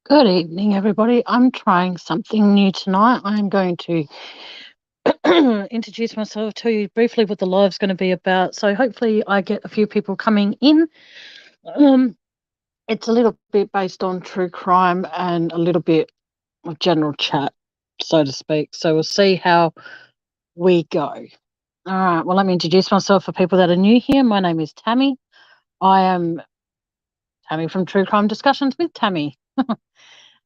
Good evening, everybody. I'm trying something new tonight. I'm going to introduce myself, tell you briefly what the live's going to be about. So hopefully I get a few people coming in. It's a little bit based on true crime and a little bit of general chat, so to speak. So we'll see how we go. All right. Well, let me introduce myself for people that are new here. My name is Tammy. I am Tammy from True Crime Discussions with Tammy.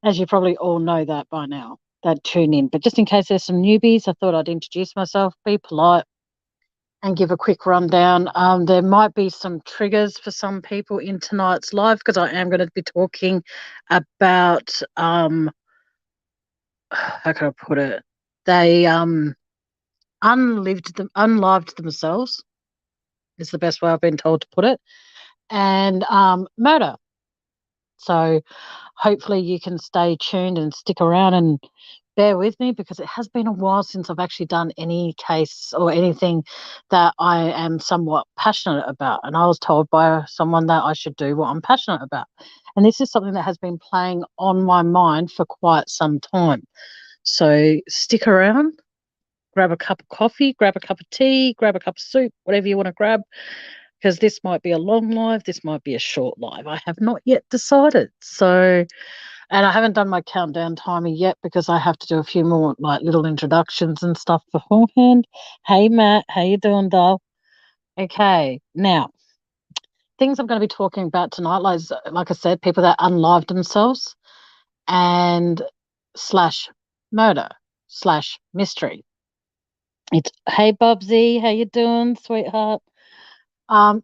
As you probably all know that by now, that tune in. But just in case there's some newbies, I thought I'd introduce myself, be polite, and give a quick rundown. There might be some triggers for some people in tonight's live because I am going to be talking about, how can I put it? They unlived themselves, is the best way I've been told to put it, and murder. So hopefully you can stay tuned and stick around and bear with me because it has been a while since I've actually done any case or anything that I am somewhat passionate about. And I was told by someone that I should do what I'm passionate about. And this is something that has been playing on my mind for quite some time. So stick around, grab a cup of coffee, grab a cup of tea, grab a cup of soup, whatever you want to grab, because this might be a long live, this might be a short live. I have not yet decided. So, and I haven't done my countdown timer yet because I have to do a few more like little introductions and stuff beforehand. Hey Matt, how you doing, doll? Okay, now things I'm going to be talking about tonight, like I said, people that unlived themselves and slash murder slash mystery. It's hey Bubsy, how you doing, sweetheart?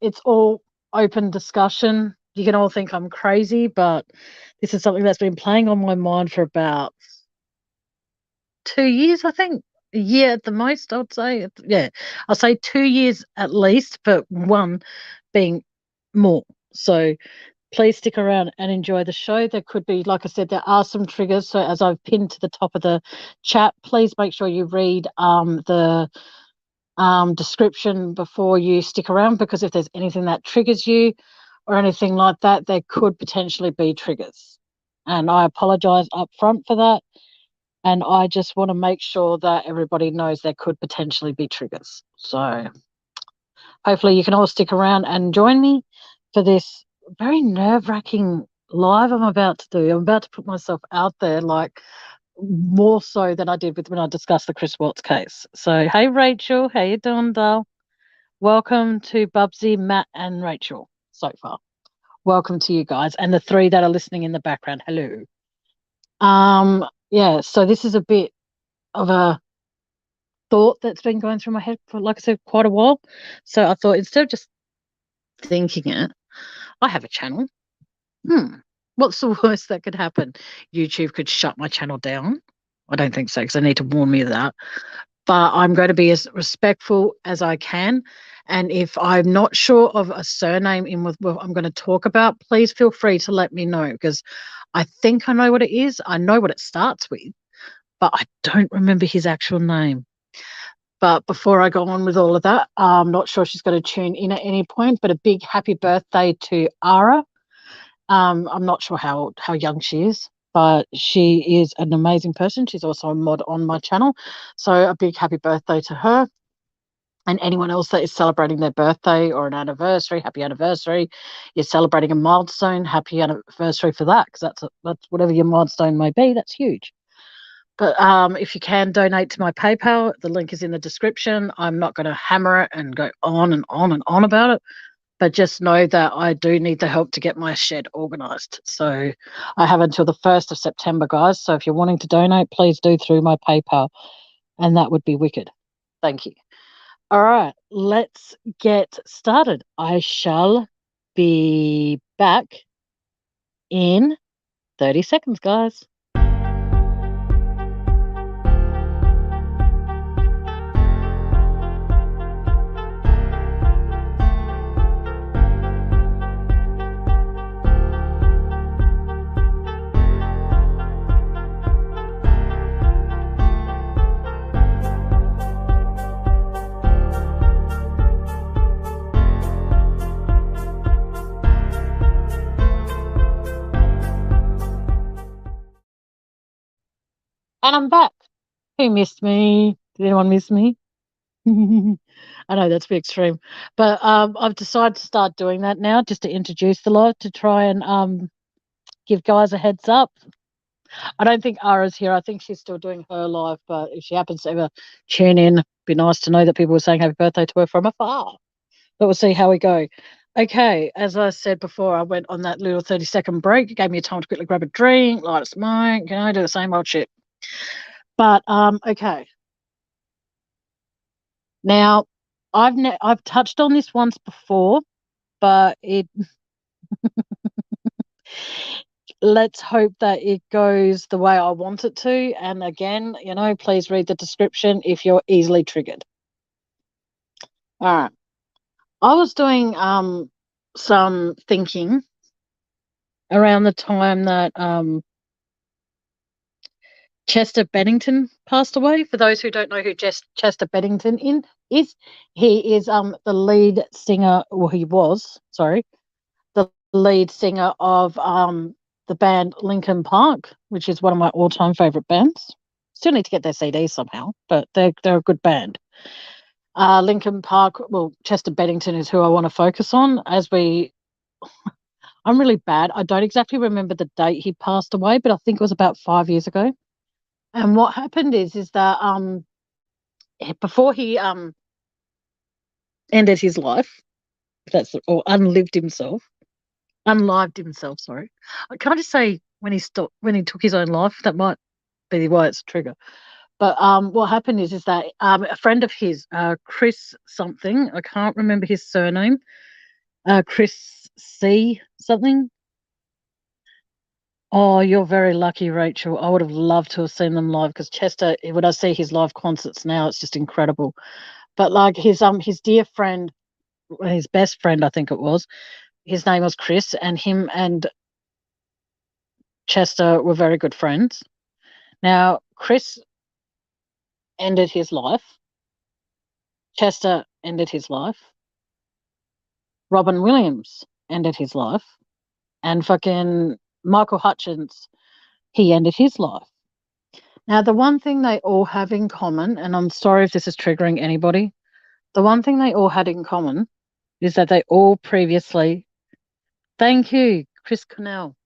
It's all open discussion. You can all think I'm crazy, but this is something that's been playing on my mind for about 2 years, I think. A year at the most, I would say. Yeah, I'll say 2 years at least, but one being more. So please stick around and enjoy the show. There could be, like I said, there are some triggers. So as I've pinned to the top of the chat, please make sure you read the description before you stick around, because if there's anything that triggers you or anything like that, there could potentially be triggers. And I apologize up front for that. And I just want to make sure that everybody knows there could potentially be triggers. So hopefully you can all stick around and join me for this very nerve-wracking live I'm about to do. I'm about to put myself out there, like more so than I did with when I discussed the Chris Watts case. So, hey, Rachel, how you doing, doll? Welcome to Bubsy, Matt, and Rachel so far. Welcome to you guys, and the three that are listening in the background. Hello. Yeah, so this is a bit of a thought that's been going through my head for, like I said, quite a while. So I thought instead of just thinking it, I have a channel. What's the worst that could happen? YouTube could shut my channel down. I don't think so, because they need to warn me of that. But I'm going to be as respectful as I can. And if I'm not sure of a surname in with what I'm going to talk about, please feel free to let me know, because I think I know what it is. I know what it starts with, but I don't remember his actual name. But before I go on with all of that, I'm not sure she's going to tune in at any point, but a big happy birthday to Ara. I'm not sure how young she is, but she is an amazing person. She's also a mod on my channel. So a big happy birthday to her. And anyone else that is celebrating their birthday or an anniversary, happy anniversary. You're celebrating a milestone, happy anniversary for that, because that's whatever your milestone may be, that's huge. But if you can donate to my PayPal, the link is in the description. I'm not going to hammer it and go on and on and on about it, but just know that I do need the help to get my shed organised. So I have until the 1st of September, guys. So if you're wanting to donate, please do through my PayPal, and that would be wicked. Thank you. All right, let's get started. I shall be back in 30 seconds, guys. And I'm back. Who missed me? Did anyone miss me? I know that's a bit extreme, but I've decided to start doing that now, just to introduce the live, to try and give guys a heads up. I don't think Ara's here. I think she's still doing her live, but if she happens to ever tune in, it'd be nice to know that people were saying happy birthday to her from afar. But we'll see how we go. Okay, as I said before, I went on that little 30-second break. It gave me time to quickly grab a drink, light a smoke, do the same old shit. But okay. Now, I've touched on this once before, but let's hope that it goes the way I want it to. And again, please read the description if you're easily triggered. All right. I was doing some thinking around the time that Chester Bennington passed away. For those who don't know who Chester Bennington is, he is the lead singer, well, he was, sorry, the lead singer of the band Linkin Park, which is one of my all-time favourite bands. Still need to get their CDs somehow, but they're a good band. Linkin Park, well, Chester Bennington is who I want to focus on I'm really bad. I don't exactly remember the date he passed away, but I think it was about 5 years ago. And what happened is that before he ended his life, or unlived himself, sorry. Can I just say when he took his own life? That might be why it's a trigger. But what happened is that a friend of his, Chris something, I can't remember his surname, Chris C something. Oh, you're very lucky, Rachel. I would have loved to have seen them live, because Chester, when I see his live concerts now, it's just incredible. But like his dear friend, his best friend, I think it was, his name was Chris, and him and Chester were very good friends. Now, Chris ended his life. Chester ended his life. Robin Williams ended his life. And fucking Michael Hutchins, he ended his life. Now, the one thing they all have in common, and I'm sorry if this is triggering anybody, the one thing they all had in common is that they all previously, thank you, Chris Cornell.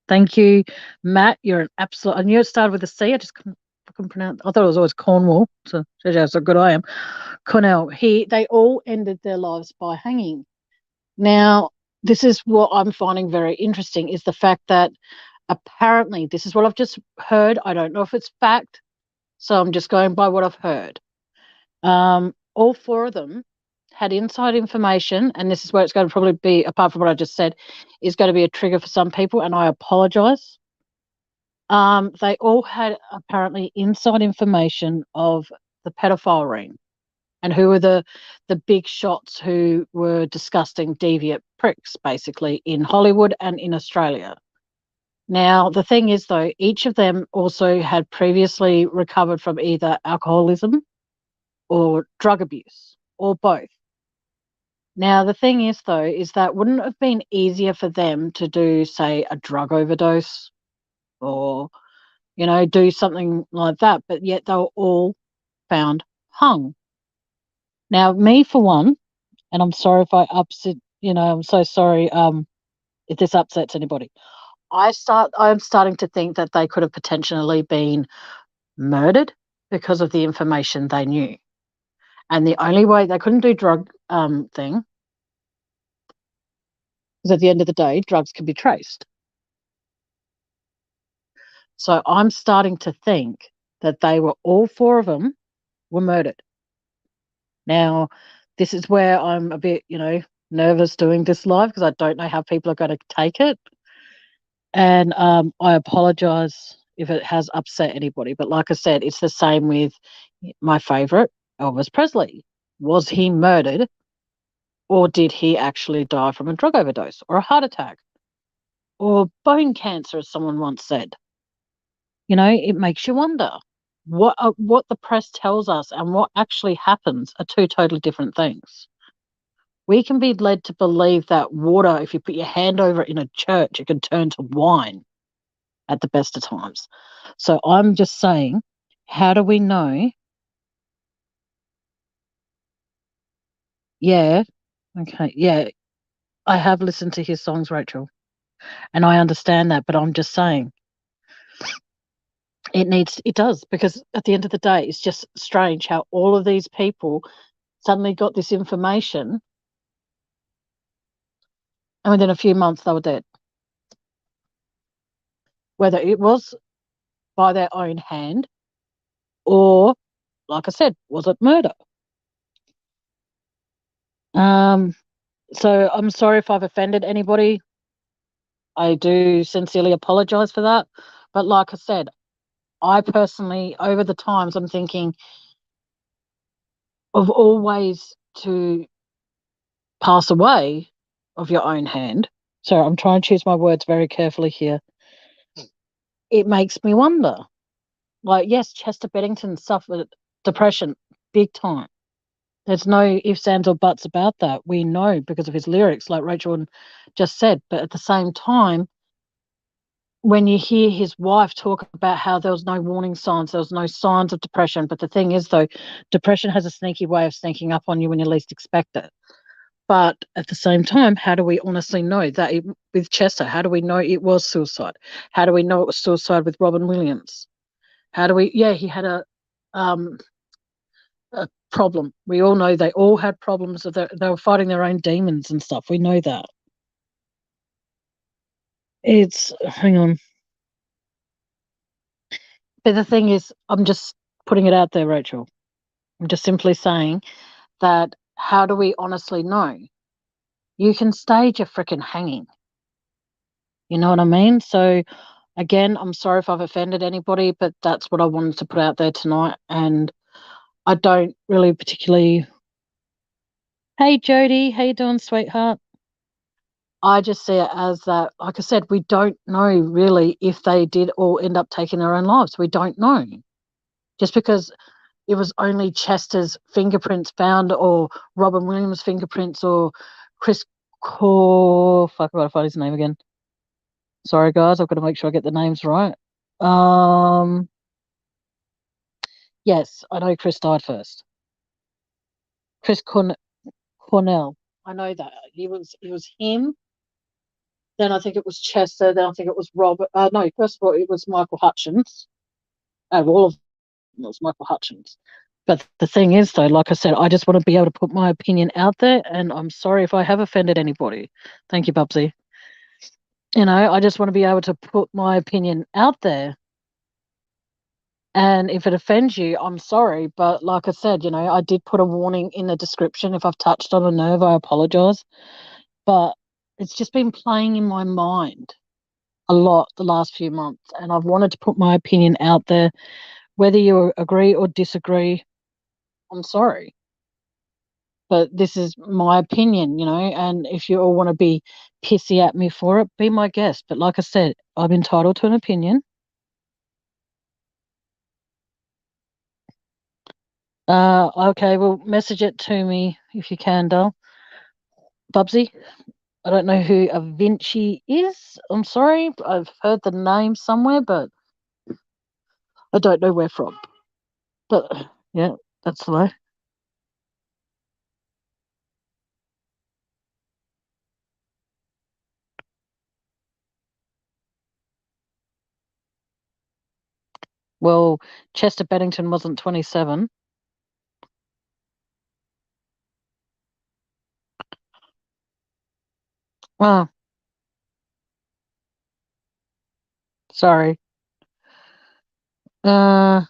Thank you, Matt. You're an absolute, I knew it started with a C. I just couldn't pronounce, I thought it was always Cornwall. So shows you how good I am. Cornell. They all ended their lives by hanging. Now, this is what I'm finding very interesting, is the fact that apparently, this is what I've just heard. I don't know if it's fact, so I'm just going by what I've heard. All four of them had inside information, and this is where it's going to probably be, apart from what I just said, is going to be a trigger for some people, and I apologise. They all had apparently inside information of the pedophile ring, and who were the big shots who were disgusting, deviant pricks, basically, in Hollywood and in Australia. Now, the thing is, though, each of them also had previously recovered from either alcoholism or drug abuse, or both. Now, the thing is, though, is that wouldn't it have been easier for them to do, say, a drug overdose or, do something like that, but yet they were all found hung. Now, me, for one, and I'm sorry if I upset, I'm so sorry if this upsets anybody. I'm starting to think that they could have potentially been murdered because of the information they knew. And the only way they couldn't do drug thing, because at the end of the day, drugs can be traced. So I'm starting to think that all four of them were murdered. Now, this is where I'm a bit, nervous doing this live, because I don't know how people are going to take it. And I apologise if it has upset anybody. But like I said, it's the same with my favourite, Elvis Presley. Was he murdered, or did he actually die from a drug overdose or a heart attack or bone cancer, as someone once said? It makes you wonder. What the press tells us and what actually happens are two totally different things. We can be led to believe that water, if you put your hand over it in a church, it can turn to wine. at the best of times. So I'm just saying, how do we know? Yeah. Okay. Yeah. I have listened to his songs, Rachel, and I understand that, but I'm just saying it does, because at the end of the day, it's just strange how all of these people suddenly got this information and within a few months they were dead. Whether it was by their own hand or, like I said, was it murder? Um, so I'm sorry if I've offended anybody. I do sincerely apologize for that. But like I said, I personally, over the times, I'm thinking of all ways to pass away of your own hand. So I'm trying to choose my words very carefully here. It makes me wonder. Like, yes, Chester Bennington suffered depression big time. There's no ifs, ands, or buts about that. We know because of his lyrics, like Rachel just said. But at the same time, when you hear his wife talk about how there was no warning signs, there was no signs of depression. But the thing is, though, depression has a sneaky way of sneaking up on you when you least expect it. But at the same time, how do we honestly know that with Chester? How do we know it was suicide? How do we know it was suicide with Robin Williams? How do we? Yeah, he had um, a problem. We all know they all had problems. They were fighting their own demons and stuff. We know that. Hang on. But the thing is, I'm just putting it out there, Rachel. I'm just simply saying that how do we honestly know? You can stage a freaking hanging. You know what I mean? So, again, I'm sorry if I've offended anybody, but that's what I wanted to put out there tonight. And I don't really particularly. Hey, Jody, how you doing, sweetheart? I just see it as that, like I said, we don't know really if they did all end up taking their own lives. We don't know. Just because it was only Chester's fingerprints found, or Robin Williams' fingerprints, or Chris fuck, I gotta find his name again. Sorry, guys, I've got to make sure I get the names right. Um, yes, I know Chris died first. Chris Cornell. I know that it was him. Then I think it was Chester. Then I think it was Robert. No, first of all, it was Michael Hutchins. Out of all of them, it was Michael Hutchins. But the thing is, though, like I said, I just want to be able to put my opinion out there, and I'm sorry if I have offended anybody. Thank you, Bubsy. I just want to be able to put my opinion out there. And if it offends you, I'm sorry. But like I said, I did put a warning in the description. If I've touched on a nerve, I apologize. But it's just been playing in my mind a lot the last few months. And I've wanted to put my opinion out there. Whether you agree or disagree, I'm sorry. But this is my opinion, and if you all want to be pissy at me for it, be my guest. But like I said, I'm entitled to an opinion. Okay, well, message it to me if you can, Dal. Bubsy, I don't know who a Vinci is. I'm sorry. I've heard the name somewhere, but I don't know where from. But yeah, that's the way. Well, Chester Bennington wasn't 27. Oh, sorry. Uh,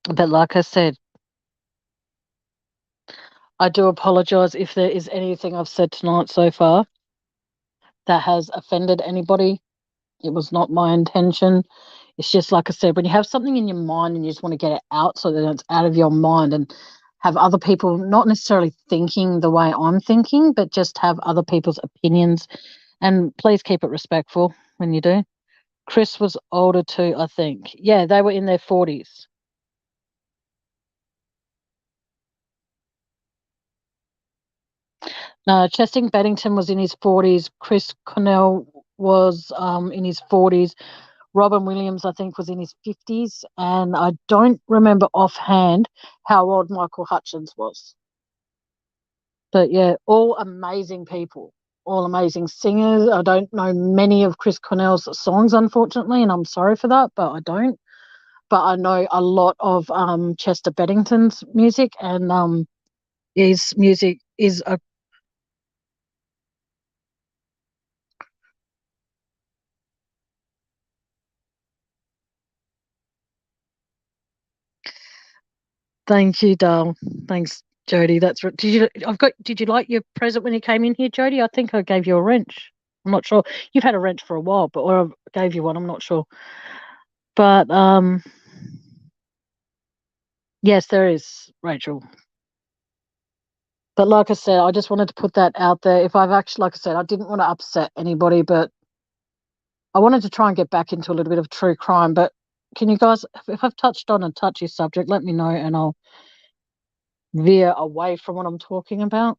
but like I said, I do apologise if there is anything I've said tonight so far that has offended anybody. It was not my intention. It's just like I said, when you have something in your mind and you just want to get it out so that it's out of your mind, and have other people not necessarily thinking the way I'm thinking, but just have other people's opinions. And please keep it respectful when you do. Chris was older too, I think. Yeah, they were in their 40s. No, Chesting Bennington was in his 40s. Chris Cornell was in his 40s. Robin Williams, I think, was in his 50s. And I don't remember offhand how old Michael Hutchence was. But yeah, all amazing people, all amazing singers. I don't know many of Chris Cornell's songs, unfortunately, and I'm sorry for that, but I don't. But I know a lot of Chester Bennington's music, and his music is a. Thank you, Dale. Thanks, Jody. That's right. Did you? I've got. Did you like your present when you came in here, Jody? I think I gave you a wrench. I'm not sure. You've had a wrench for a while, but or I gave you one. I'm not sure. But yes, there is, Rachel. But like I said, I just wanted to put that out there. If I've actually, like I said, I didn't want to upset anybody, but I wanted to try and get back into a little bit of true crime. But can you guys, if I've touched on a touchy subject, let me know and I'll veer away from what I'm talking about.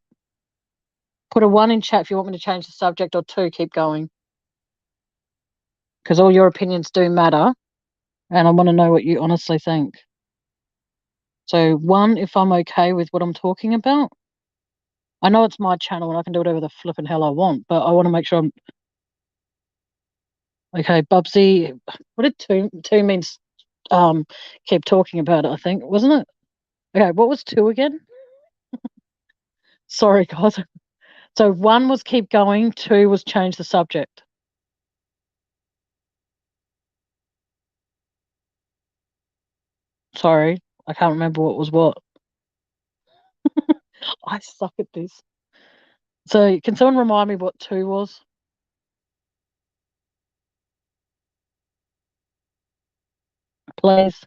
Put a 1 in chat if you want me to change the subject, or 2, keep going. Because all your opinions do matter and I want to know what you honestly think. So 1, if I'm okay with what I'm talking about. I know it's my channel and I can do whatever the flipping hell I want, but I want to make sure I'm okay. Bubsy, what did two means? Keep talking about it, I think, wasn't it? Okay, what was 2 again? Sorry, guys. So 1 was keep going, 2 was change the subject. Sorry, I can't remember what was what. I suck at this. So can someone remind me what 2 was? Please.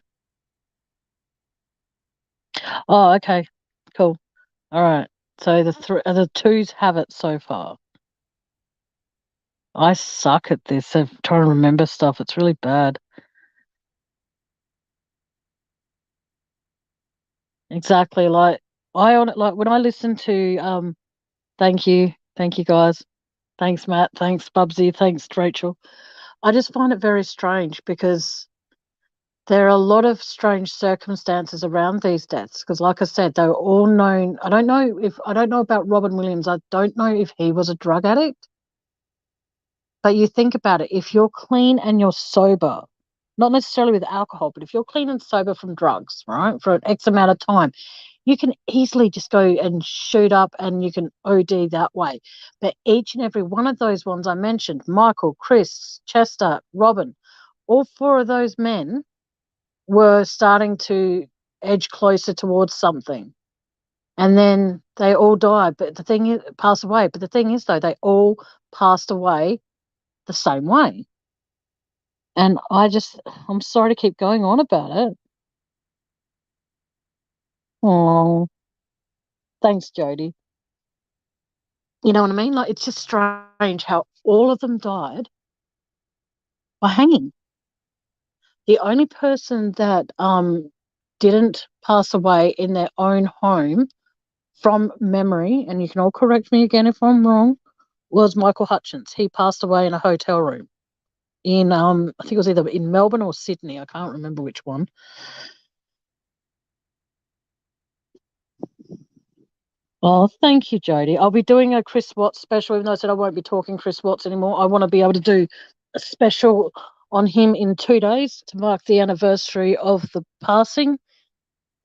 Oh, okay. Cool. All right. So the 2s have it so far. I suck at this. I'm trying to remember stuff. It's really bad. Exactly. Like like when I listen to thank you guys. Thanks, Matt. Thanks, Bubsy. Thanks, Rachel. I just find it very strange because there are a lot of strange circumstances around these deaths. Because, like I said, they were all known. I don't know about Robin Williams. I don't know if he was a drug addict. But you think about it, if you're clean and you're sober, not necessarily with alcohol, but if you're clean and sober from drugs, right, for an X amount of time, you can easily just go and shoot up and you can OD that way. But each and every one of those ones I mentioned, Michael, Chris, Chester, Robin, all 4 of those men were starting to edge closer towards something. And then they all died, but the thing is, passed away. But the thing is, though, they all passed away the same way. And I'm sorry to keep going on about it. Oh, thanks, Jody. You know what I mean? Like, it's just strange how all of them died by hanging. The only person that didn't pass away in their own home from memory, and you can all correct me again if I'm wrong, was Michael Hutchence. He passed away in a hotel room in I think it was either in Melbourne or Sydney. I can't remember which one. Oh, thank you, Jody. I'll be doing a Chris Watts special, even though I said I won't be talking Chris Watts anymore. I want to be able to do a special on him in 2 days to mark the anniversary of the passing.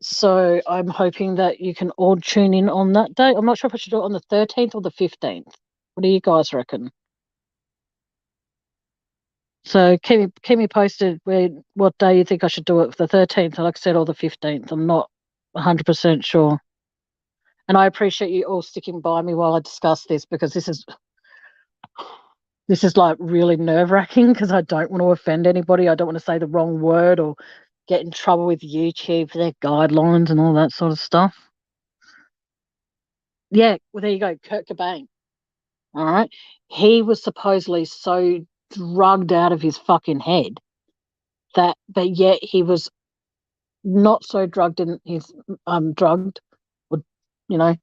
So I'm hoping that you can all tune in on that day. I'm not sure if I should do it on the 13th or the 15th. What do you guys reckon? So keep me posted what day you think I should do it, for the 13th, like I said, or the 15th. I'm not 100% sure. And I appreciate you all sticking by me while I discuss this, because this is like really nerve-wracking, because I don't want to offend anybody. I don't want to say the wrong word or get in trouble with YouTube for their guidelines and all that sort of stuff. Yeah, well, there you go, Kurt Cobain. All right. He was supposedly so drugged out of his fucking head but yet he was not so drugged in his drugged, or, you know,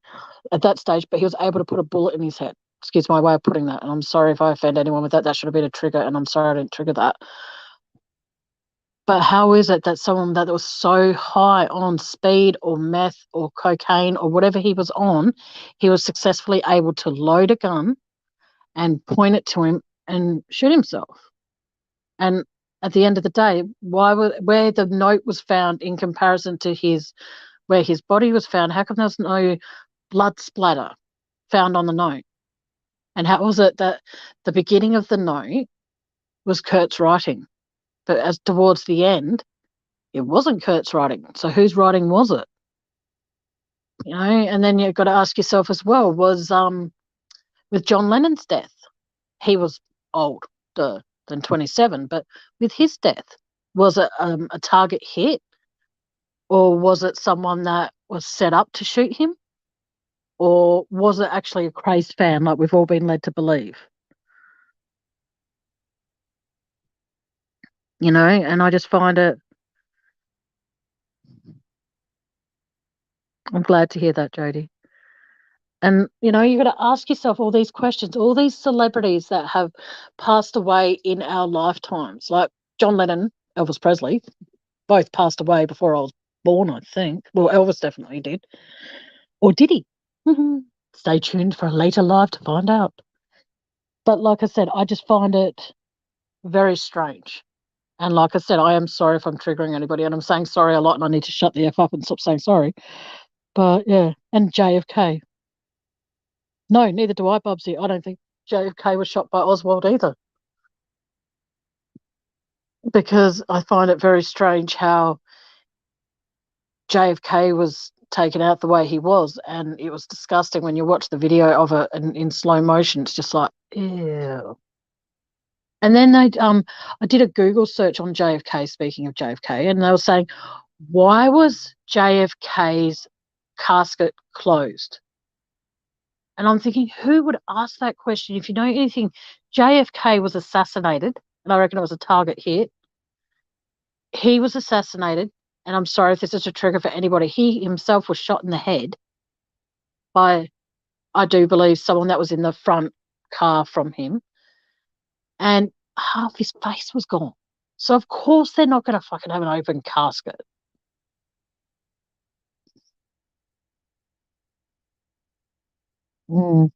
at that stage, but he was able to put a bullet in his head. Excuse my way of putting that. And I'm sorry if I offend anyone with that. That should have been a trigger, and I'm sorry I didn't trigger that. But how is it that someone that was so high on speed or meth or cocaine or whatever he was on, he was successfully able to load a gun and point it to him and shoot himself? And at the end of the day, where the note was found in comparison to where his body was found, how come there was no blood splatter found on the note? And how was it that the beginning of the note was Kurt's writing, but as towards the end, it wasn't Kurt's writing. So whose writing was it? And then you've got to ask yourself as well, was with John Lennon's death, he was older than 27, but with his death, was it a target hit, or was it someone that was set up to shoot him, or was it actually a crazed fan like we've all been led to believe? And I just find it, I'm glad to hear that, Jodie. And, you've got to ask yourself all these questions, all these celebrities that have passed away in our lifetimes, like John Lennon, Elvis Presley, both passed away before I was born, I think. Well, Elvis definitely did. Or did he? Stay tuned for a later live to find out. But like I said, I just find it very strange. And like I said, I am sorry if I'm triggering anybody, and I'm saying sorry a lot, and I need to shut the F up and stop saying sorry. But yeah, and JFK. No, neither do I, Bubsy. I don't think JFK was shot by Oswald either. Because I find it very strange how JFK was taken out the way he was, and it was disgusting when you watch the video of it in slow motion. It's just like, ew. And then I did a Google search on JFK, speaking of JFK, and they were saying, why was JFK's casket closed? And I'm thinking, who would ask that question? If you know anything, JFK was assassinated, and I reckon it was a target hit. He was assassinated, and I'm sorry if this is a trigger for anybody. He himself was shot in the head by, I do believe, someone that was in the front car from him. And half his face was gone. So, of course, they're not going to fucking have an open casket. Mm.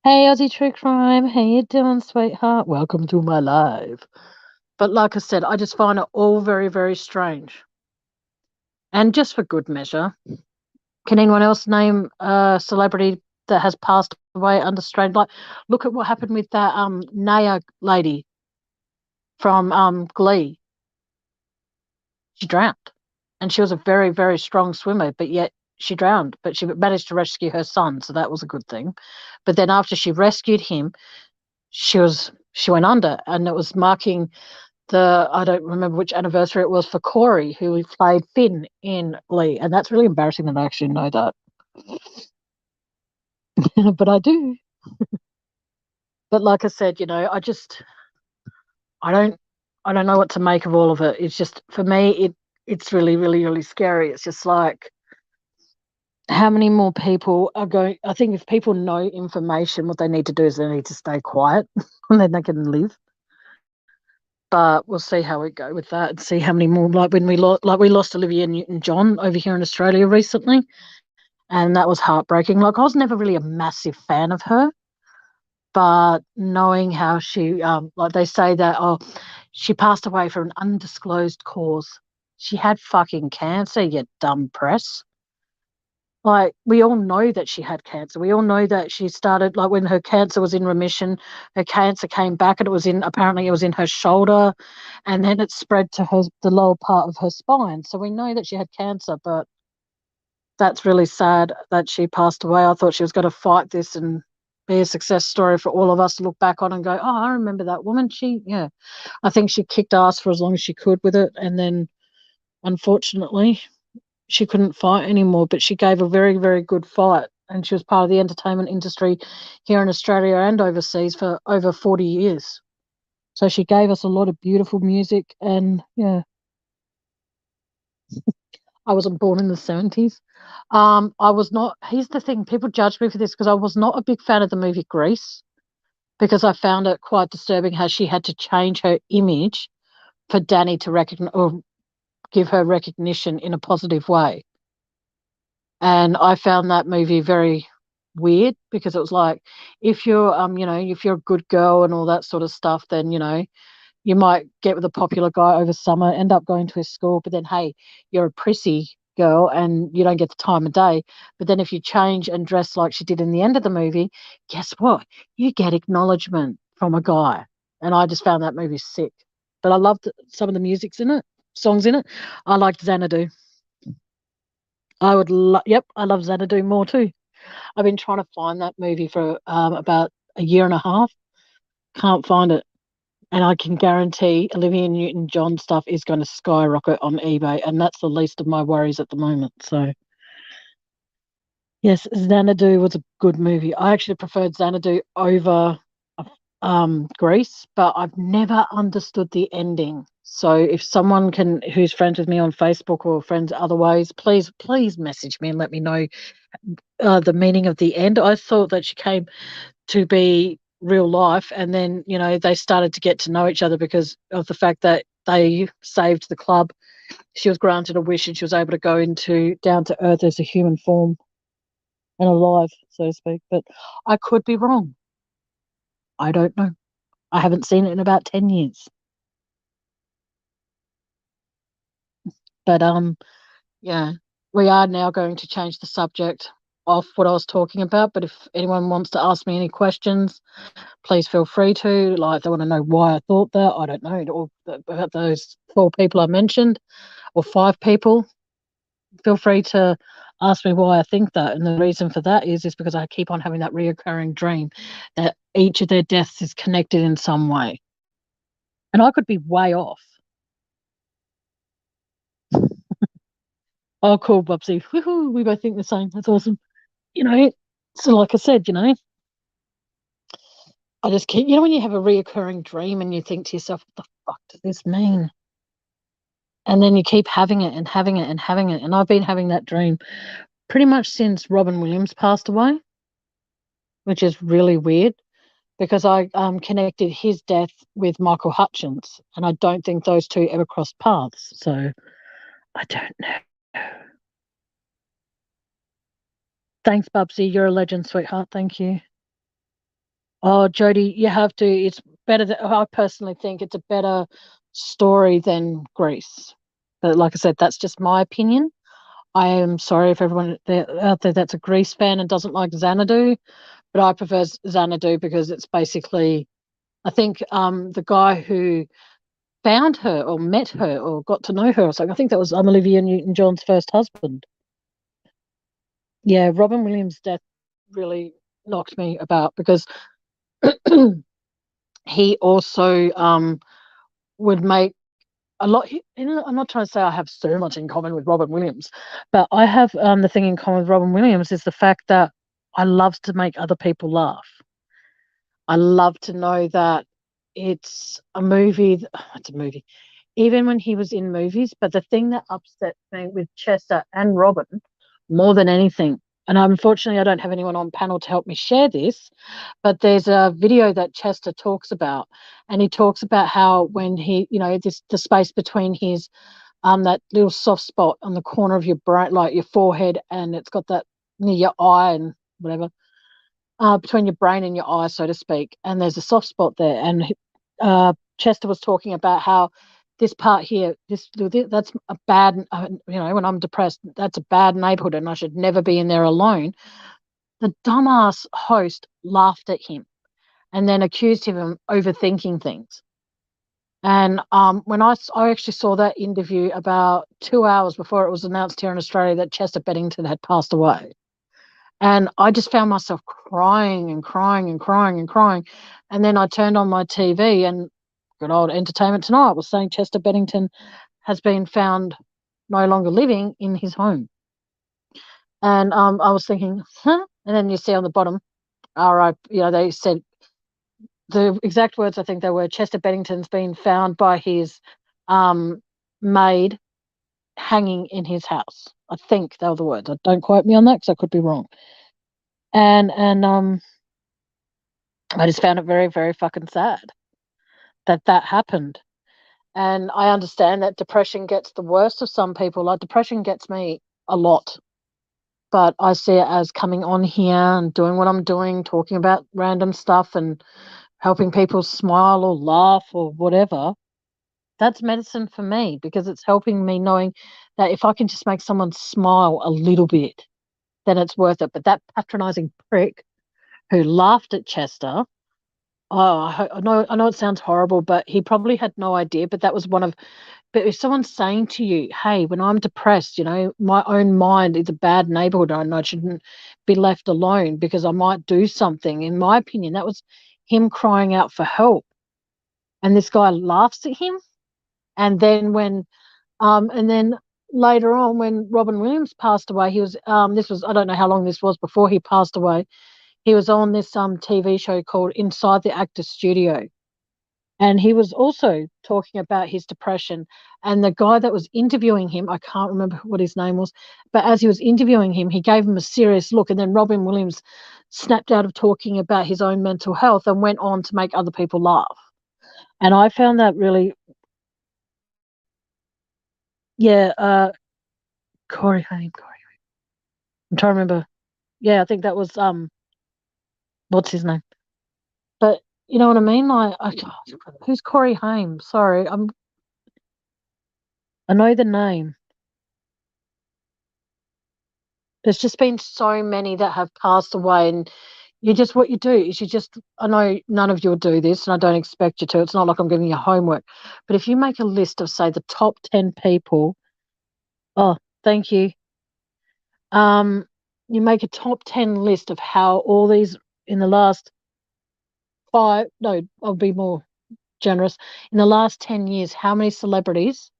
Hey, Aussie True Crime. How you doing, sweetheart? Welcome to my live. But like I said, I just find it all very, very strange. And just for good measure, can anyone else name a celebrity that has passed away under strange? Like, look at what happened with that Naya lady from Glee. She drowned, and she was a very, very strong swimmer, but yet she drowned. But she managed to rescue her son, so that was a good thing. But then after she rescued him, she went under, and it was marking I don't remember which anniversary it was for Corey, who played Finn in Glee, and that's really embarrassing that I actually know that. But I do. But like I said, I don't know what to make of all of it. It's just, for me, it's really, really, really scary. It's just like, how many more people are going? I think if people know information, what they need to do is they need to stay quiet, and then they can live. But we'll see how we go with that, and see how many more. Like when we lost Olivia Newton-John over here in Australia recently, and that was heartbreaking. Like, I was never really a massive fan of her, but knowing how she, like they say that, she passed away from an undisclosed cause. She had fucking cancer, you dumb press. Like, we all know that she had cancer. We all know that she started, like, when her cancer was in remission, her cancer came back, and apparently it was in her shoulder, and then it spread to the lower part of her spine. So we know that she had cancer, but that's really sad that she passed away. I thought she was going to fight this and be a success story for all of us to look back on and go, oh, I remember that woman. I think she kicked ass for as long as she could with it. And then, unfortunately, she couldn't fight anymore, but she gave a very, very good fight. And she was part of the entertainment industry here in Australia and overseas for over 40 years. So she gave us a lot of beautiful music, and yeah. I wasn't born in the 70s. I was not. Here's the thing: people judge me for this because I was not a big fan of the movie Grease because I found it quite disturbing how she had to change her image for Danny to recognize or give her recognition in a positive way. And I found that movie very weird because it was like if you're if you're a good girl and all that sort of stuff, then you might get with a popular guy over summer, end up going to his school, but then hey, you're a prissy girl and you don't get the time of day. But then if you change and dress like she did in the end of the movie, guess what? You get acknowledgement from a guy. And I just found that movie sick. But I loved some of the music's in it, songs in it. I liked Xanadu. Yep, I love Xanadu more too. I've been trying to find that movie for about a year and a half. Can't find it. And I can guarantee Olivia Newton-John stuff is going to skyrocket on eBay, and that's the least of my worries at the moment. So, yes, Xanadu was a good movie. I actually preferred Xanadu over Grease, but I've never understood the ending. So, if someone who's friends with me on Facebook or friends other ways, please message me and let me know the meaning of the end. I thought that she came to be real life, and then they started to get to know each other because of the fact that they saved the club. She was granted a wish and she was able to go into down to earth as a human form and alive, so to speak. But I could be wrong. I don't know. I haven't seen it in about 10 years. But yeah, we are now going to change the subject off what I was talking about. But if anyone wants to ask me any questions, please feel free to. Like, they want to know why I thought that. I don't know. Or about those 4 people I mentioned, or 5 people. Feel free to ask me why I think that. And the reason for that is because I keep on having that reoccurring dream that each of their deaths is connected in some way. And I could be way off. Oh, cool, Bubsy. Woohoo, we both think the same. That's awesome. You know, so like I said, I just keep, when you have a reoccurring dream and you think to yourself, what the fuck does this mean? And then you keep having it and having it and having it. And I've been having that dream pretty much since Robin Williams passed away, which is really weird because I connected his death with Michael Hutchins, and I don't think those two ever crossed paths. So I don't know. Thanks, Bubsy. You're a legend, sweetheart. Thank you. Oh, Jody, you have to. It's better. I personally think it's a better story than Grease. But like I said, that's just my opinion. I am sorry if everyone out there that's a Grease fan and doesn't like Xanadu, but I prefer Xanadu because it's basically, I think the guy who found her or met her or got to know her or something, I think that was Olivia Newton-John's first husband. Yeah, Robin Williams' death really knocked me about because he also would make a lot. I'm not trying to say I have so much in common with Robin Williams, but I have the thing in common with Robin Williams is the fact that I love to make other people laugh. I love to know that it's a movie. It's a movie. Even when he was in movies, but the thing that upset me with Chester and Robin more than anything, and unfortunately I don't have anyone on panel to help me share this, but there's a video that Chester talks about, and he talks about how when he, the space between his that little soft spot on the corner of your brain, like your forehead, and it's got that near your eye and whatever, between your brain and your eye, so to speak, and there's a soft spot there. And Chester was talking about how this part here, that's a bad, when I'm depressed, that's a bad neighborhood and I should never be in there alone. The dumbass host laughed at him and then accused him of overthinking things. And when I actually saw that interview about 2 hours before it was announced here in Australia that Chester Bennington had passed away. And I just found myself crying and crying and crying and crying. And then I turned on my TV and good old Entertainment Tonight was saying Chester Bennington has been found no longer living in his home. And I was thinking, huh? And then you see on the bottom, all right, they said the exact words, I think they were, Chester Bennington's been found by his maid hanging in his house. I think they were the words. Don't quote me on that because I could be wrong. And I just found it very, very fucking sad that happened. And I understand that depression gets the worst of some people. Like, depression gets me a lot. But I see it as coming on here and doing what I'm doing, talking about random stuff and helping people smile or laugh or whatever. That's medicine for me because it's helping me knowing that if I can just make someone smile a little bit, then it's worth it. But that patronizing prick who laughed at Chester, oh, I know it sounds horrible, but he probably had no idea. But that was one of, but if someone's saying to you, hey, when I'm depressed, my own mind is a bad neighborhood and I shouldn't be left alone because I might do something. In my opinion, that was him crying out for help. And this guy laughs at him. And then and then later on, when Robin Williams passed away, he was, this was, I don't know how long this was before he passed away. He was on this TV show called Inside the Actor's Studio. And he was also talking about his depression. And the guy that was interviewing him, I can't remember what his name was, but as he was interviewing him, he gave him a serious look. And then Robin Williams snapped out of talking about his own mental health and went on to make other people laugh. And I found that really, yeah, Corey Haim. I'm trying to remember. Yeah, I think that was, what's his name? But you know what I mean? Like, who's Corey Haim? Sorry, I know the name. There's just been so many that have passed away, and what you do is I know none of you will do this, and I don't expect you to. It's not like I'm giving you homework, but if you make a list of, say, the top 10 people, oh, thank you. You make a top 10 list of how all these in the last I'll be more generous. In the last 10 years, how many celebrities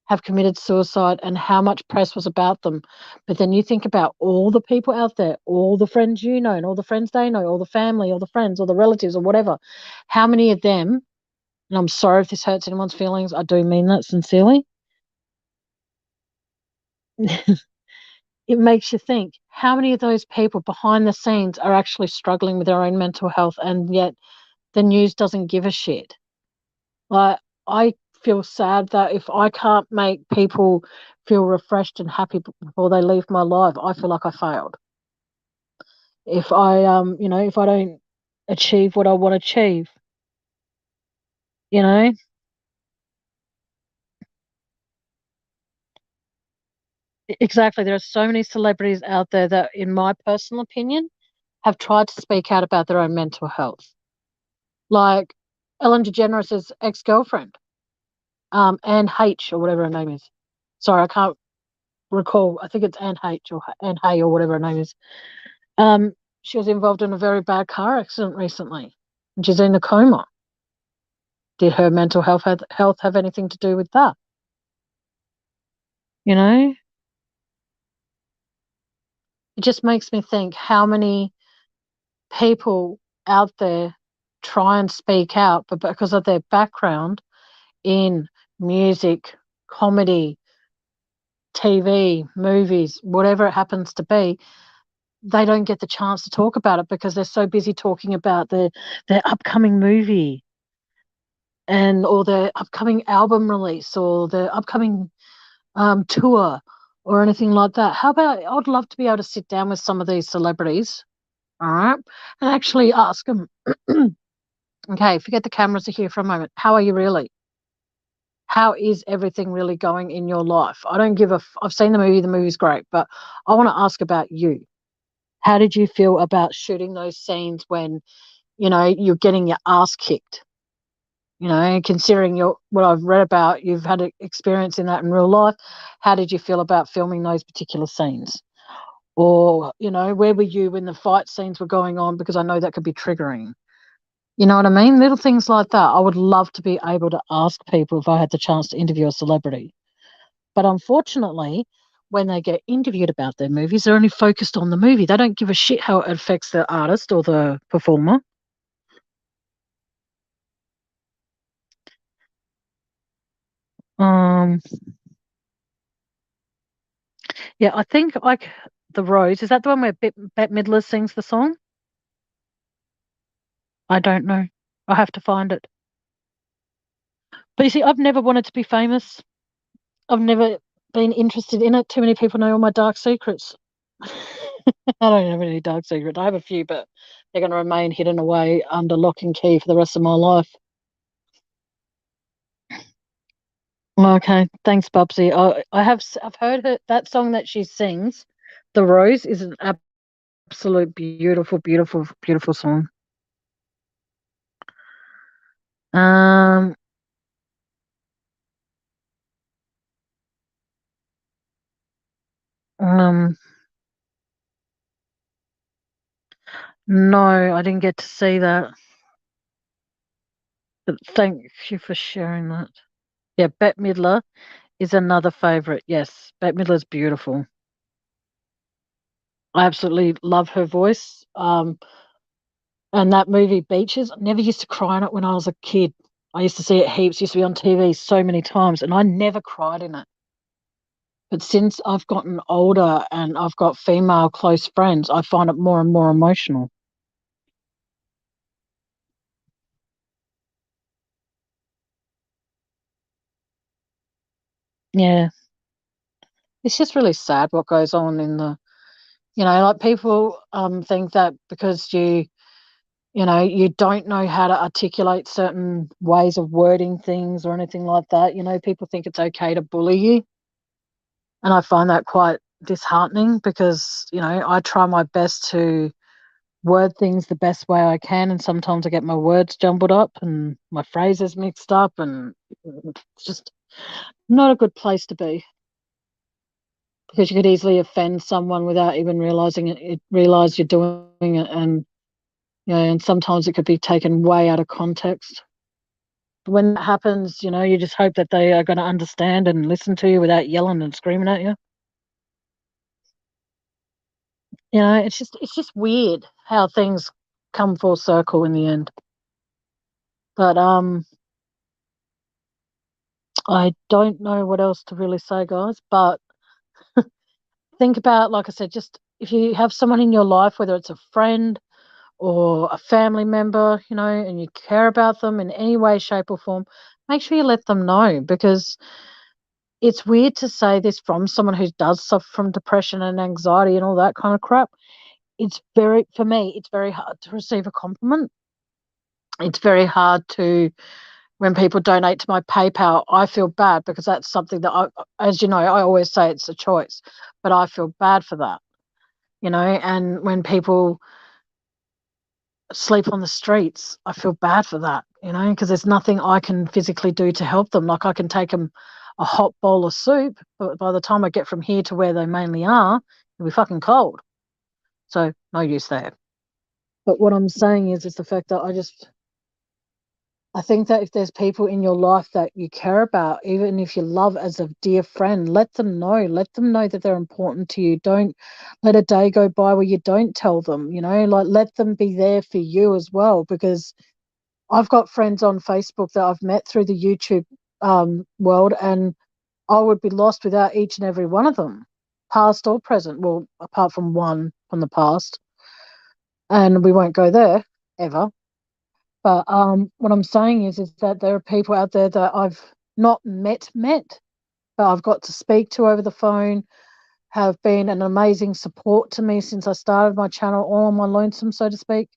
have committed suicide and how much press was about them? But then you think about all the people out there, all the friends you know, and all the friends they know, all the family, all the friends, all the relatives, or whatever. How many of them, and I'm sorry if this hurts anyone's feelings, I do mean that sincerely. It makes you think how many of those people behind the scenes are actually struggling with their own mental health, and yet the news doesn't give a shit. Like, I feel sad that if I can't make people feel refreshed and happy before they leave my life, I feel like I failed. If if I don't achieve what I want to achieve, you know, exactly. There are so many celebrities out there that, in my personal opinion, have tried to speak out about their own mental health. Like Ellen DeGeneres' ex-girlfriend, Anne H or whatever her name is. Sorry, I can't recall. I think it's Anne H or Anne Hay or whatever her name is. She was involved in a very bad car accident recently, and she's in a coma. Did her mental health have anything to do with that? You know, it just makes me think how many people out there try and speak out, but because of their background in music, comedy, TV, movies, whatever it happens to be, they don't get the chance to talk about it because they're so busy talking about their upcoming movie or their upcoming album release or their upcoming tour or anything like that. How about, I'd love to be able to sit down with some of these celebrities, all right, and actually ask them, okay, forget the cameras are here for a moment. How are you really? How is everything really going in your life? I don't give I've seen the movie's great, but I want to ask about you. How did you feel about shooting those scenes when, you're getting your ass kicked? Considering what I've read about, you've had experience in that in real life. How did you feel about filming those particular scenes? Or, where were you when the fight scenes were going on? Because I know that could be triggering. You know what I mean? Little things like that. I would love to be able to ask people if I had the chance to interview a celebrity. But unfortunately, when they get interviewed about their movies, they're only focused on the movie. They don't give a shit how it affects the artist or the performer. Um, Yeah, I think like the Rose. Is that the one where Bette Midler sings the song? I don't know. I have to find it. But you see, I've never wanted to be famous. I've never been interested in it. Too many people know all my dark secrets. I don't have any dark secrets. I have a few, but they're going to remain hidden away under lock and key for the rest of my life. Okay, thanks, Bubsy. I've heard her that song that she sings, "The Rose," is an absolute beautiful, beautiful, beautiful song. Um, um, no, I didn't get to see that. But thank you for sharing that. Yeah, Bette Midler is another favorite. Yes, Bette Midler's beautiful. I absolutely love her voice. And that movie Beaches, I never used to cry in it when I was a kid. I used to see it heaps, used to be on TV so many times, and I never cried in it. But since I've gotten older and I've got female close friends, I find it more and more emotional. Yeah. It's just really sad what goes on in the, like people think that because you don't know how to articulate certain ways of wording things or anything like that, people think it's okay to bully you. And I find that quite disheartening because, I try my best to word things the best way I can. And sometimes I get my words jumbled up and my phrases mixed up. And it's just not a good place to be because you could easily offend someone without even realizing realize you're doing it. And, and sometimes it could be taken way out of context. When that happens, you just hope that they are going to understand and listen to you without yelling and screaming at you. It's just weird how things come full circle in the end. But I don't know what else to really say, guys. But think about, like I said, just if you have someone in your life, whether it's a friend or a family member, and you care about them in any way, shape, or form, make sure you let them know because it's weird to say this from someone who does suffer from depression and anxiety and all that kind of crap. For me, it's very hard to receive a compliment. It's very hard to, when people donate to my PayPal, I feel bad because that's something that as you know, I always say it's a choice, but I feel bad for that, and when people sleep on the streets, I feel bad for that, because there's nothing I can physically do to help them. Like I can take them a hot bowl of soup, but by the time I get from here to where they mainly are, it'll be fucking cold. So no use there. But what I'm saying is the fact that I think that if there's people in your life that you care about, even if you love as a dear friend, let them know. Let them know that they're important to you. Don't let a day go by where you don't tell them, like let them be there for you as well. Because I've got friends on Facebook that I've met through the YouTube world, and I would be lost without each and every one of them, past or present. Well, apart from one from the past, and we won't go there ever. But what I'm saying is that there are people out there that I've not met, but I've got to speak to over the phone, have been an amazing support to me since I started my channel, all on my lonesome, so to speak,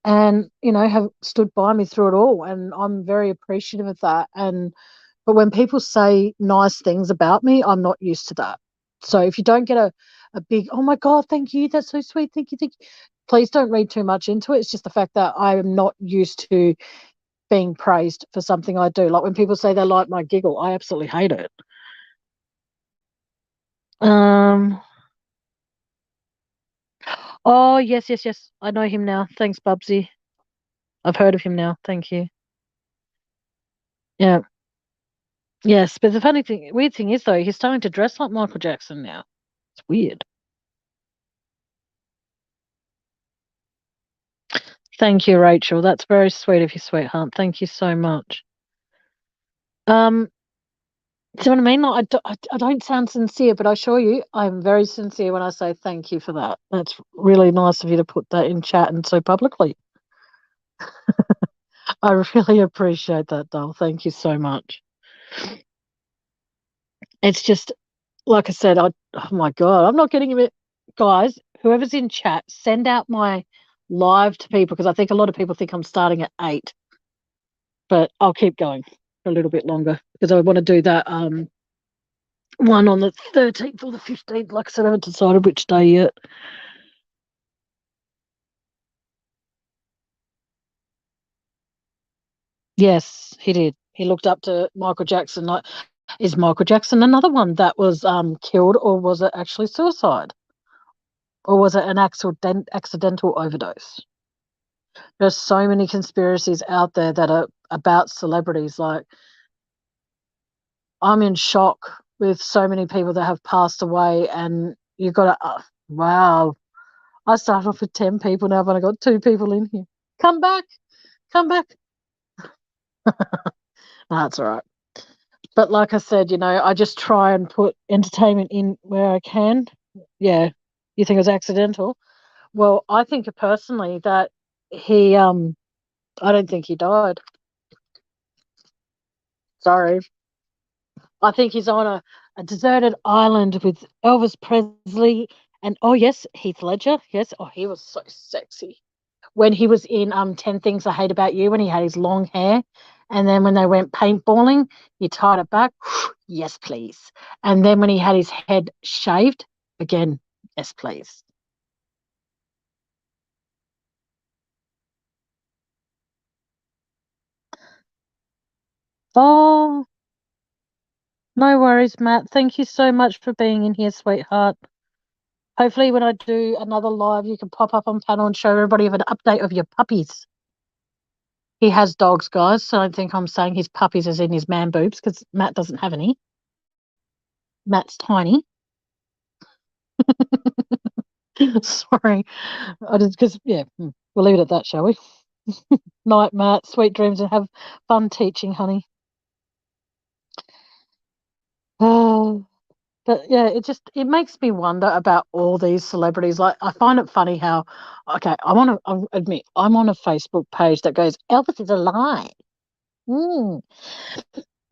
and have stood by me through it all, and I'm very appreciative of that. But when people say nice things about me, I'm not used to that. So if you don't get a big, oh my God, thank you, that's so sweet, thank you, please don't read too much into it. It's just the fact that I am not used to being praised for something I do. Like when people say they like my giggle, I absolutely hate it. Um. Oh yes, yes, yes. I know him now. Thanks, Bubsy. I've heard of him now. Thank you. Yeah. Yes, but the weird thing is though, he's starting to dress like Michael Jackson now. It's weird. Thank you, Rachel. That's very sweet of you, sweetheart. Thank you so much. Um. Do you know what I mean? Like, I don't sound sincere, but I assure you, I'm very sincere when I say thank you for that. That's really nice of you to put that in chat and so publicly. I really appreciate that, Dale. Thank you so much. It's just, like I said, oh my God, I'm not getting a bit. Guys, whoever's in chat, send out my live to people because I think a lot of people think I'm starting at 8, but I'll keep going for a little bit longer because I want to do that one on the 13th or the 15th. Like I said, I haven't decided which day yet. Yes, he did. He looked up to Michael Jackson. Like, is Michael Jackson another one that was killed, or was it actually suicide, or was it an accidental overdose? There's so many conspiracies out there that are about celebrities. Like, I'm in shock with so many people that have passed away, and you got to, wow. I started off with 10 people. Now I've only got 2 people in here. Come back, come back. That's all right. But like I said, I just try and put entertainment in where I can. Yeah. You think it was accidental? Well, I think personally that he I don't think he died. Sorry. I think he's on a deserted island with Elvis Presley and oh yes, Heath Ledger. Yes. Oh, he was so sexy. When he was in 10 Things I Hate About You when he had his long hair. And then when they went paintballing, he tied it back. Yes, please. And then when he had his head shaved, again, yes, please. Oh, no worries, Matt. Thank you so much for being in here, sweetheart. Hopefully, when I do another live, you can pop up on panel and show everybody of an update of your puppies. He has dogs, guys, so I don't think I'm saying his puppies as in his man boobs because Matt doesn't have any. Matt's tiny. Sorry. I just because we'll leave it at that, shall we? Night, Matt. Sweet dreams and have fun teaching, honey. Oh, but yeah, it makes me wonder about all these celebrities. Like I find it funny how okay, I'll admit I'm on a Facebook page that goes Elvis is alive. Mm.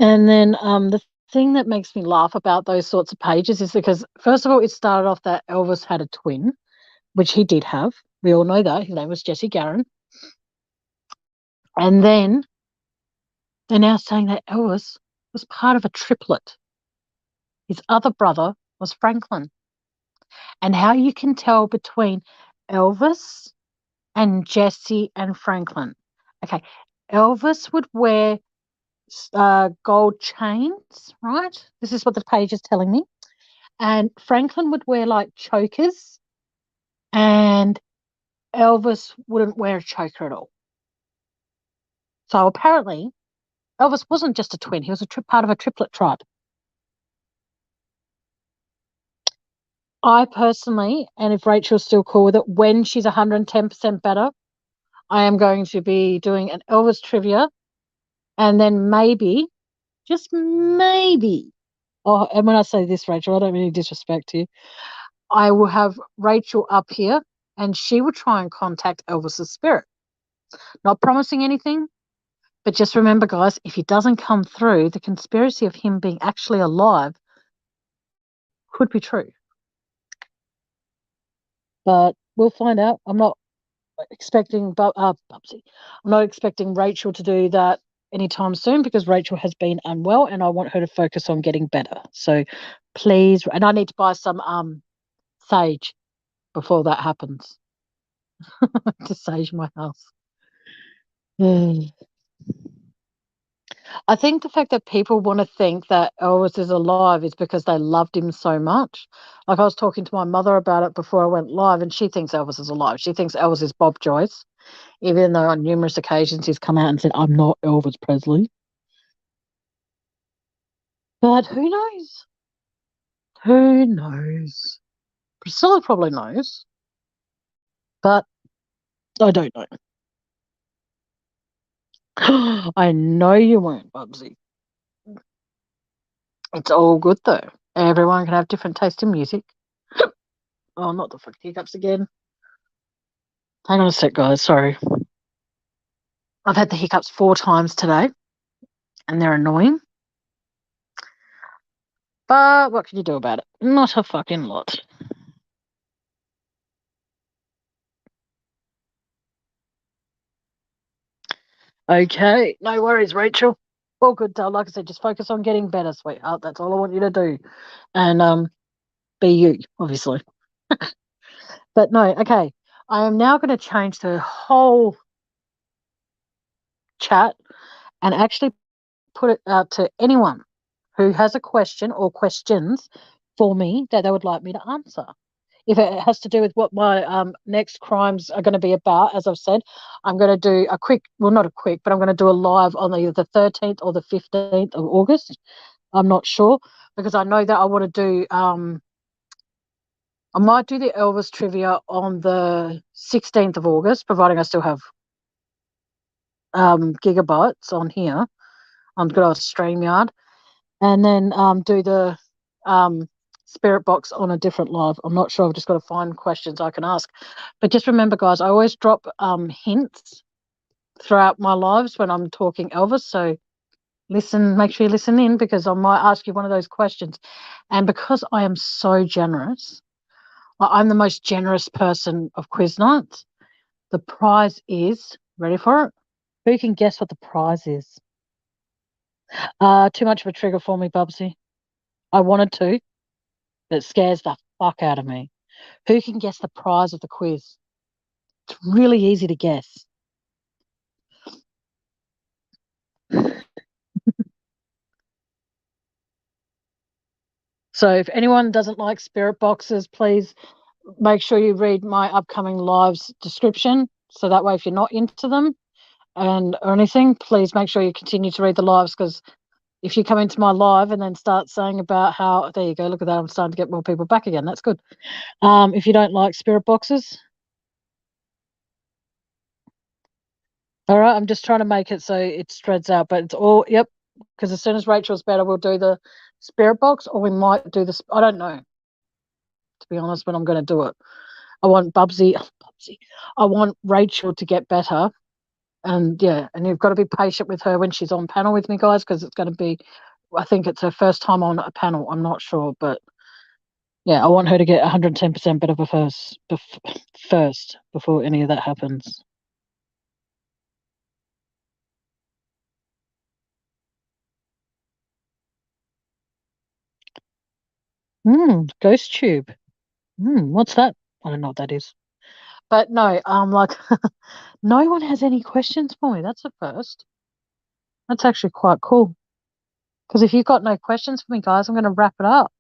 And then the thing that makes me laugh about those sorts of pages is because first of all, it started off that Elvis had a twin, which he did have. We all know that. His name was Jesse Garon. And then they're now saying that Elvis was part of a triplet. His other brother was Franklin. And how you can tell between Elvis and Jesse and Franklin. Okay, Elvis would wear gold chains, right? This is what the page is telling me. And Franklin would wear like chokers, and Elvis wouldn't wear a choker at all. So apparently, Elvis wasn't just a twin, he was part of a triplet tribe. I personally, and if Rachel's still cool with it, when she's 110% better, I am going to be doing an Elvis trivia and then maybe, just maybe, oh, and when I say this, Rachel, I don't mean any disrespect to you, I will have Rachel up here and she will try and contact Elvis's spirit. Not promising anything, but just remember, guys, if he doesn't come through, the conspiracy of him being actually alive could be true. But we'll find out. I'm not expecting Bubsy. I'm not expecting Rachel to do that anytime soon because Rachel has been unwell and I want her to focus on getting better. So please, and I need to buy some sage before that happens to sage my house. Mm. I think the fact that people want to think that Elvis is alive is because they loved him so much. Like I was talking to my mother about it before I went live, and she thinks Elvis is alive. She thinks Elvis is Bob Joyce, even though on numerous occasions he's come out and said, I'm not Elvis Presley. But who knows? Who knows? Priscilla probably knows, but I don't know. I know you won't, Bubsy. It's all good though. Everyone can have different taste in music. Oh, not the fuck hiccups again. Hang on a sec, guys. Sorry. I've had the hiccups 4 times today, and they're annoying. But what can you do about it? Not a fucking lot. Okay, no worries, Rachel. All good, like I said, just focus on getting better, sweetheart. That's all I want you to do. And be you, obviously. But no, okay. I am now going to change the whole chat and actually put it out to anyone who has a question or questions for me that they would like me to answer. If it has to do with what my next crimes are going to be about, as I've said, I'm going to do a quick, well, not a quick, but I'm going to do a live on either the 13th or the 15th of August. I'm not sure because I know that I want to do, I might do the Elvis trivia on the 16th of August, providing I still have gigabytes on here on good old StreamYard, and then do the spirit box on a different live. I'm not sure. I've just got to find questions I can ask. But just remember, guys, I always drop hints throughout my lives when I'm talking Elvis. So listen, make sure you listen in because I might ask you one of those questions. And because I am so generous, I'm the most generous person of quiz nights. The prize is, ready for it? Who can guess what the prize is? Too much of a trigger for me, Bubsy. I wanted to, but it scares the fuck out of me. Who can guess the prize of the quiz? It's really easy to guess. So if anyone doesn't like spirit boxes, please make sure you read my upcoming lives description. So that way, if you're not into them or anything, please make sure you continue to read the lives because if you come into my live and then start saying about how, there you go, look at that, I'm starting to get more people back again. That's good. If you don't like spirit boxes, all right, I'm just trying to make it so it spreads out, but it's all, yep, because as soon as Rachel's better, we'll do the spirit box or we might do this. I don't know, to be honest, when I'm going to do it. I want Bubsy, I want Rachel to get better. And yeah, and you've got to be patient with her when she's on panel with me, guys, because it's going to be, I think it's her first time on a panel. I'm not sure, but yeah, I want her to get 110% better first before any of that happens. Ghost tube. What's that? I don't know what that is. But no, like no one has any questions for me. That's a first. That's actually quite cool. Because if you've got no questions for me, guys, I'm going to wrap it up.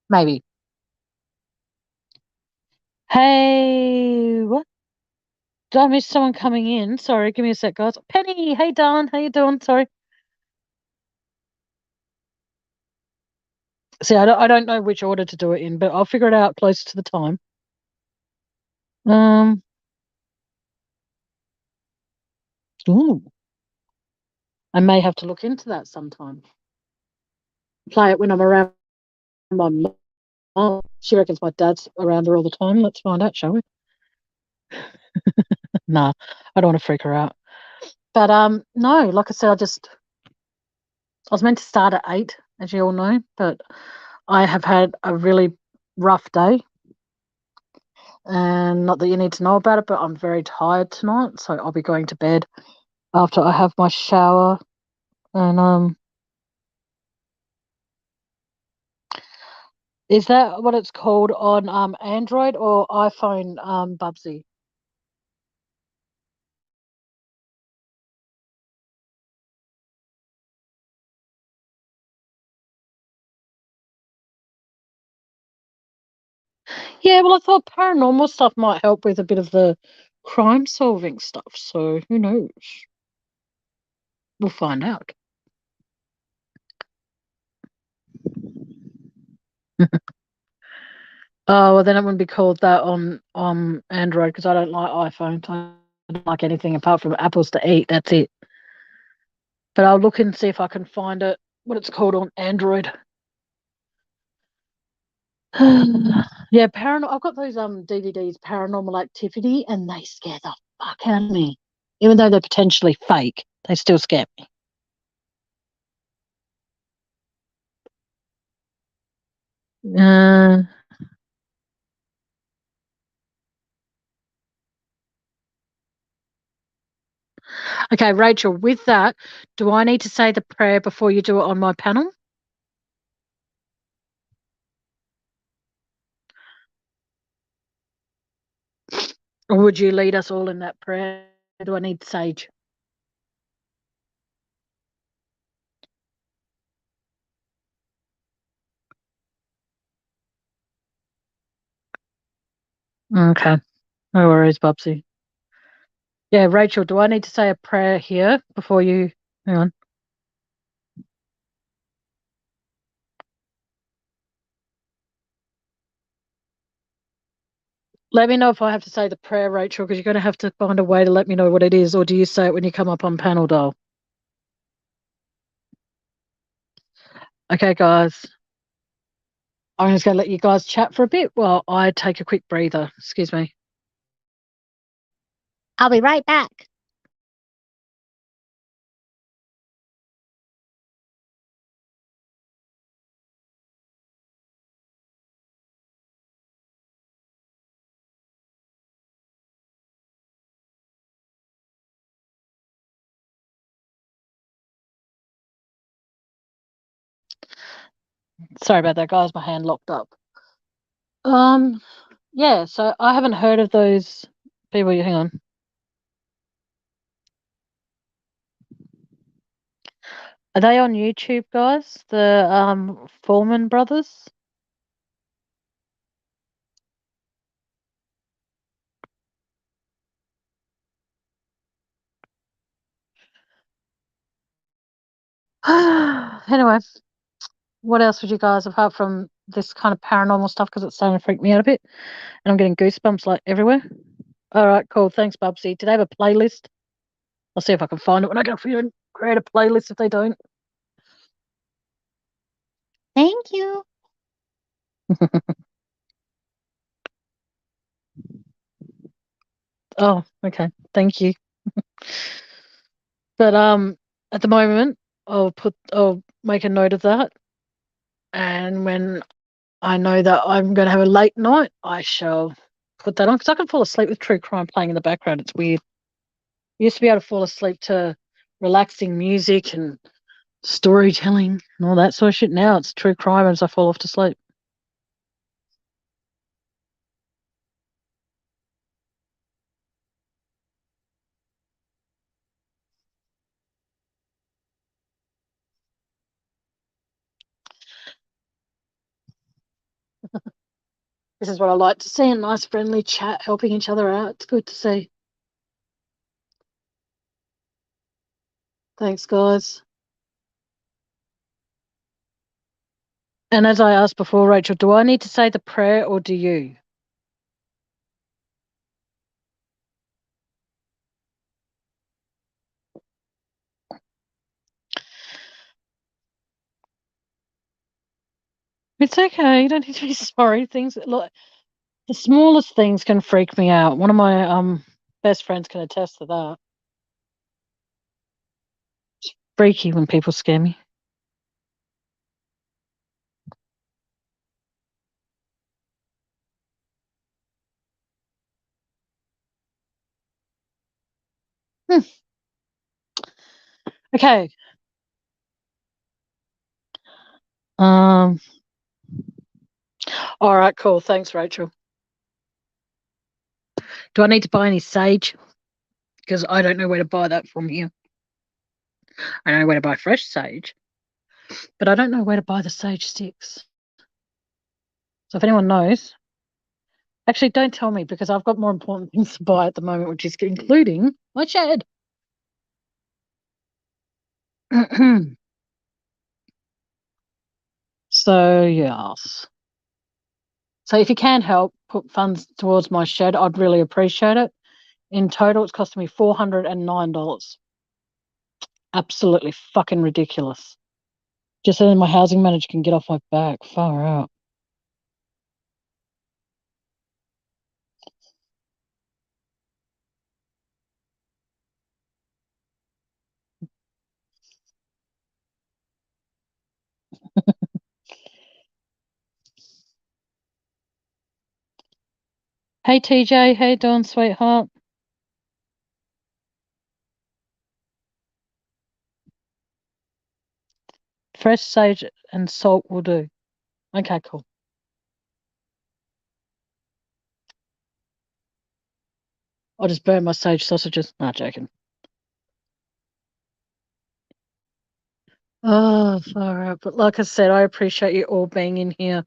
Maybe. Hey, what? Did I miss someone coming in? Sorry, give me a sec, guys. Penny, hey, darling, how you doing? Sorry. See, I don't know which order to do it in, but I'll figure it out closer to the time. Ooh, I may have to look into that sometime. Play it when I'm around my mom. She reckons my dad's around her all the time. Let's find out, shall we? Nah, I don't want to freak her out. But no, like I said, I was meant to start at 8, as you all know, but I have had a really rough day. And not that you need to know about it, but I'm very tired tonight, so I'll be going to bed after I have my shower. And is that what it's called on Android or iPhone, Bubsy? Yeah, well, I thought paranormal stuff might help with a bit of the crime solving stuff, so who knows? We'll find out. Oh, well, then it wouldn't be called that on Android because I don't like iPhones. I don't like anything apart from apples to eat. That's it. But I'll look and see if I can find it what it's called on Android. Yeah, I've got those DVDs, Paranormal Activity, and they scare the fuck out of me. Even though they're potentially fake, they still scare me. Uh, okay, Rachel, with that, do I need to say the prayer before you do it on my panel? Or would you lead us all in that prayer? Do I need sage? Okay, no worries, Bubsy. Yeah, Rachel, do I need to say a prayer here before you? Hang on. Let me know if I have to say the prayer, Rachel, because you're going to have to find a way to let me know what it is, or do you say it when you come up on panel dial? Okay, guys. I'm just going to let you guys chat for a bit while I take a quick breather. Excuse me. I'll be right back. Sorry about that, guys. My hand locked up. Um, yeah. So I haven't heard of those people. Hang on. Are they on YouTube, guys? The Foreman brothers. Anyway, what else would you guys, apart from this kind of paranormal stuff, because it's starting to freak me out a bit, and I'm getting goosebumps like everywhere. All right, cool. Thanks, Bubsy. Do they have a playlist? I'll see if I can find it when I go for you and create a playlist if they don't. Thank you. Oh, okay. Thank you. But at the moment, I'll make a note of that, and when I know that I'm going to have a late night, I shall put that on because I can fall asleep with true crime playing in the background. It's weird. I used to be able to fall asleep to relaxing music and storytelling and all that sort of shit. Now it's true crime as I fall off to sleep. This is what I like to see, a nice friendly chat, helping each other out. It's good to see. Thanks, guys. And as I asked before, Rachel, do I need to say the prayer or do you? It's okay. You don't need to be sorry. Things look, the smallest things can freak me out. One of my best friends can attest to that. Freaky when people scare me. Hmm. Okay. Um. All right. Cool. Thanks, Rachel. Do I need to buy any sage? Because I don't know where to buy that from here. I know where to buy fresh sage, but I don't know where to buy the sage sticks. So if anyone knows, actually don't tell me because I've got more important things to buy at the moment, which is including my shed. So yes. So if you can help put funds towards my shed, I'd really appreciate it. In total, it's costing me $409. Absolutely fucking ridiculous. Just so then my housing manager can get off my back. Far out. Hey TJ, how you doing, sweetheart? Fresh sage and salt will do. Okay, cool. I'll just burn my sage sausages. Not joking. Oh, far out. But like I said, I appreciate you all being in here,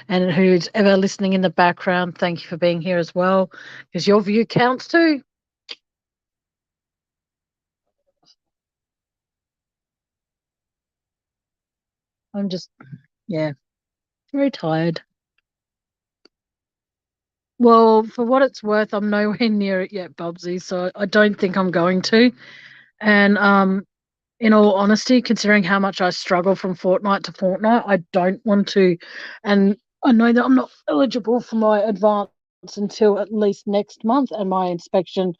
and who's ever listening in the background, thank you for being here as well, because your view counts too. I'm just, yeah, very tired. Well, for what it's worth, I'm nowhere near it yet, Bubsy, so I don't think I'm going to. And in all honesty, considering how much I struggle from fortnight to fortnight, I don't want to. And I know that I'm not eligible for my advance until at least next month, and my inspection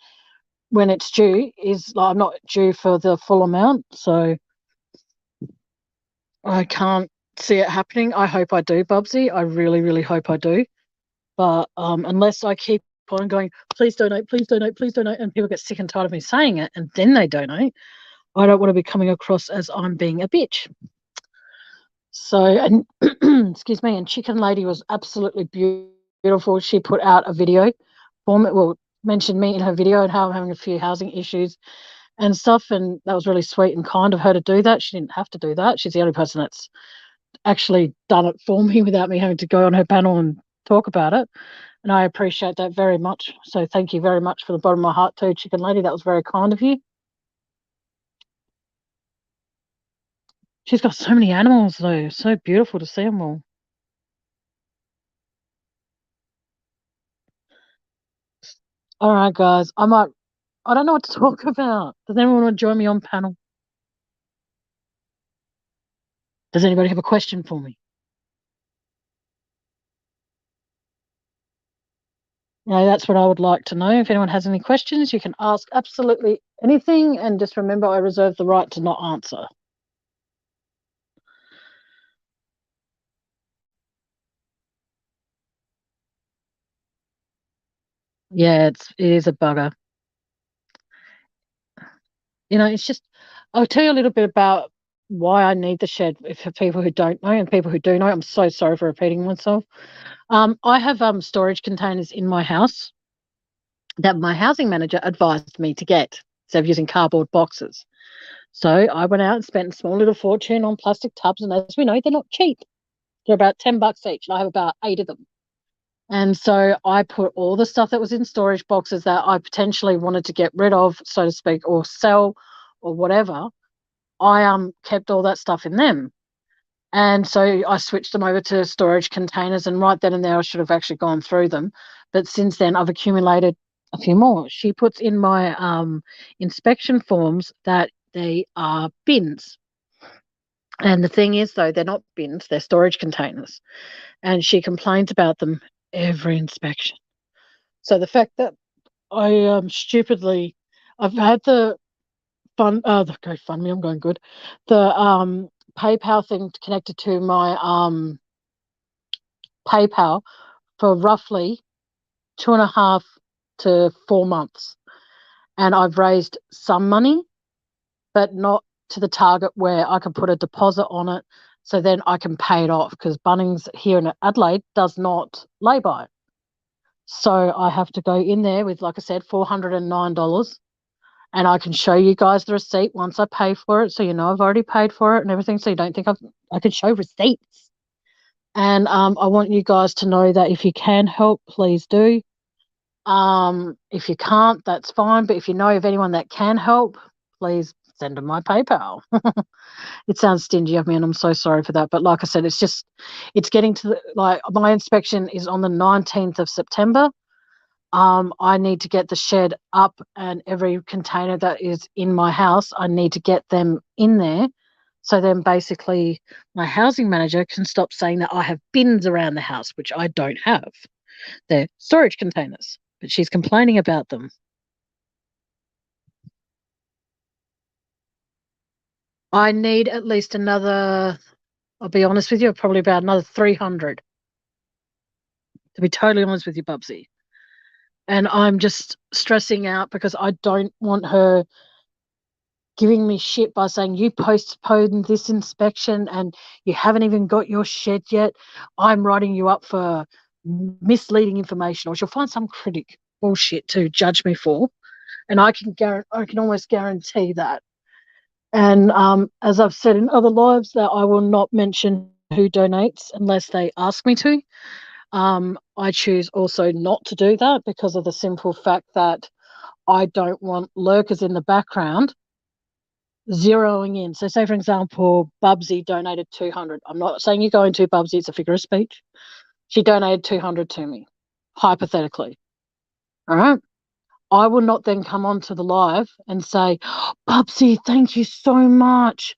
when it's due is like I'm not due for the full amount, so I can't see it happening. I hope I do, Bubsy. I really, really hope I do. But unless I keep on going, please donate, please donate, please donate, and people get sick and tired of me saying it, and then they donate, I don't want to be coming across as I'm being a bitch. So, and excuse me, and Chicken Lady was absolutely beautiful. She put out a video for me, well, mentioned me in her video and how I'm having a few housing issues and stuff. And that was really sweet and kind of her to do that. She didn't have to do that. She's the only person that's actually done it for me without me having to go on her panel and talk about it. And I appreciate that very much. So thank you very much for the bottom of my heart too, Chicken Lady. That was very kind of you. She's got so many animals though. So beautiful to see them all. All right, guys. I don't know what to talk about. Does anyone want to join me on panel? Does anybody have a question for me? That's what I would like to know. If anyone has any questions, you can ask absolutely anything. And just remember, I reserve the right to not answer. Yeah, it is a bugger. It's just, I'll tell you a little bit about why I need the shed for people who don't know and people who do know. I'm so sorry for repeating myself. I have storage containers in my house that my housing manager advised me to get instead of using cardboard boxes. So I went out and spent a small little fortune on plastic tubs, and as we know, they're not cheap. They're about $10 each, and I have about 8 of them. And so I put all the stuff that was in storage boxes that I potentially wanted to get rid of, so to speak, or sell or whatever. I kept all that stuff in them. And so I switched them over to storage containers, and right then and there I should have actually gone through them. But since then I've accumulated a few more. She puts in my inspection forms that they are bins. And the thing is, though, they're not bins, they're storage containers. And she complains about them every inspection. So the fact that I stupidly, I've had the the GoFundMe, I'm going good. The PayPal thing connected to my PayPal for roughly 2.5 to 4 months. And I've raised some money, but not to the target where I can put a deposit on it so then I can pay it off, because Bunnings here in Adelaide does not lay by. So I have to go in there with, like I said, $409, and I can show you guys the receipt once I pay for it, so you know I've already paid for it and everything, so you don't think I can show receipts. And I want you guys to know that if you can help, please do. If you can't, that's fine. But if you know of anyone that can help, please send them my PayPal. It sounds stingy of me, and I'm so sorry for that. But like I said, it's getting to my inspection is on the 19th of September. I need to get the shed up, and every container that is in my house, I need to get them in there So then basically my housing manager can stop saying that I have bins around the house, which I don't have. They're storage containers, but she's complaining about them. I need at least another, I'll be honest with you, probably about another 300, to be totally honest with you, Bubsy. And I'm just stressing out because I don't want her giving me shit by saying you postponed this inspection and you haven't even got your shed yet. I'm writing you up for misleading information, or she'll find some critic bullshit to judge me for. And I can almost guarantee that. And as I've said in other lives, that I will not mention who donates unless they ask me to. I choose also not to do that because of the simple fact that I don't want lurkers in the background zeroing in. So say, for example, Bubsy donated 200. I'm not saying you're going to, Bubsy, it's a figure of speech. She donated 200 to me, hypothetically. All right. I will not then come onto the live and say, Bubsy, thank you so much.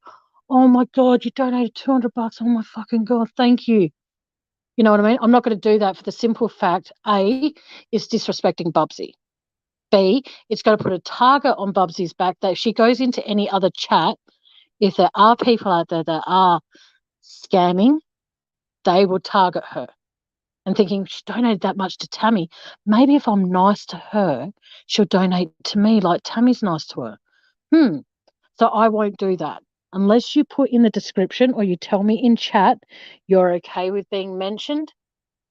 Oh my God, you donated $200. Oh my fucking God, thank you. You know what I mean? I'm not going to do that for the simple fact, A, it's disrespecting Bubsy. B, it's going to put a target on Bubsy's back that if she goes into any other chat, if there are people out there that are scamming, they will target her. And thinking, she donated that much to Tammy. Maybe if I'm nice to her, she'll donate to me like Tammy's nice to her. So I won't do that. Unless you put in the description or you tell me in chat you're okay with being mentioned,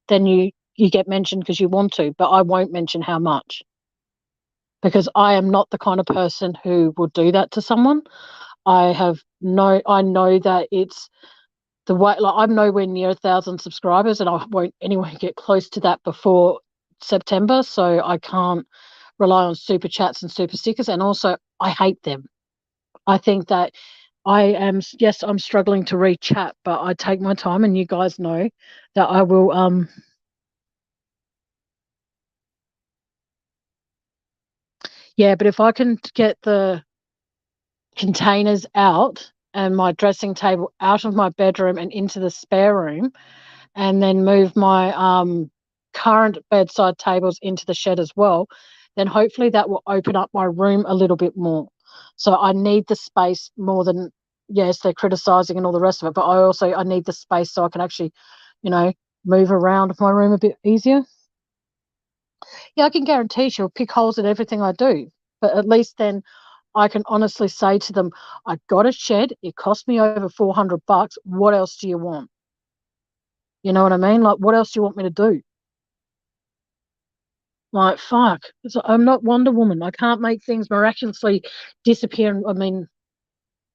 then you get mentioned because you want to, but I won't mention how much. Because I am not the kind of person who will do that to someone. I know that it's the way, like, I'm nowhere near 1,000 subscribers and I won't anyway get close to that before September. So I can't rely on super chats and super stickers. And also I hate them. I think that yes, I'm struggling to read chat, but I take my time, and you guys know that I will, yeah, but if I can get the containers out and my dressing table out of my bedroom and into the spare room, and then move my current bedside tables into the shed as well, then hopefully that will open up my room a little bit more. So I need the space more than, yes, they're criticizing and all the rest of it, but I need the space so I can actually, you know, move around my room a bit easier. Yeah, I can guarantee she'll pick holes in everything I do, but at least then I can honestly say to them, I got a shed, it cost me over $400. What else do you want? You know what I mean? Like, what else do you want me to do? Like, fuck. I'm not Wonder Woman. I can't make things miraculously disappear. I mean,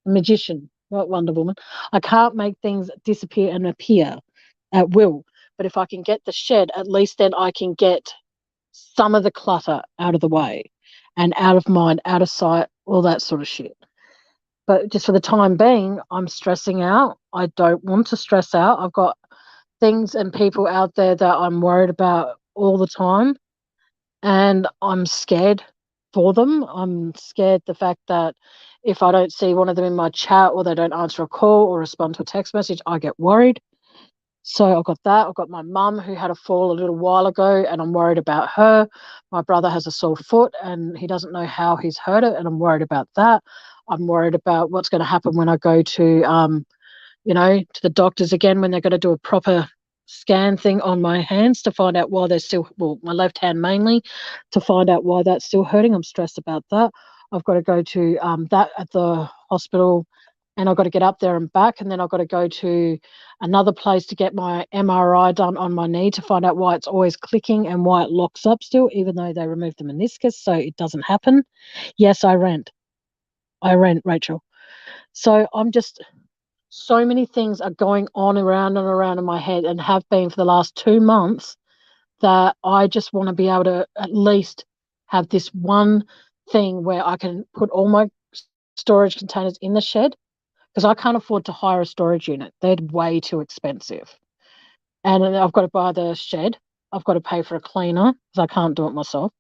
a magician, not Wonder Woman. I can't make things disappear and appear at will. But if I can get the shed, at least then I can get some of the clutter out of the way and out of mind, out of sight, all that sort of shit. But just for the time being, I'm stressing out. I don't want to stress out. I've got things and people out there that I'm worried about all the time. And I'm scared for them. I'm scared the fact that if I don't see one of them in my chat or they don't answer a call or respond to a text message, I get worried. So I've got that. I've got my mum who had a fall a little while ago and I'm worried about her. My brother has a sore foot and he doesn't know how he's hurt it and I'm worried about that. I'm worried about what's going to happen when I go to to the doctors again when they're going to do a proper scan thing on my hands to find out why they're still, well, my left hand mainly, to find out why that's still hurting. I'm stressed about that. I've got to go to that at the hospital and I've got to get up there and back. And then I've got to go to another place to get my MRI done on my knee to find out why it's always clicking and why it locks up still, even though they removed the meniscus. So it doesn't happen. Yes, I rent, Rachel. So I'm just, so many things are going on around and around in my head and have been for the last 2 months that I just want to be able to at least have this one thing where I can put all my storage containers in the shed because I can't afford to hire a storage unit. They're way too expensive. And I've got to buy the shed. I've got to pay for a cleaner because I can't do it myself.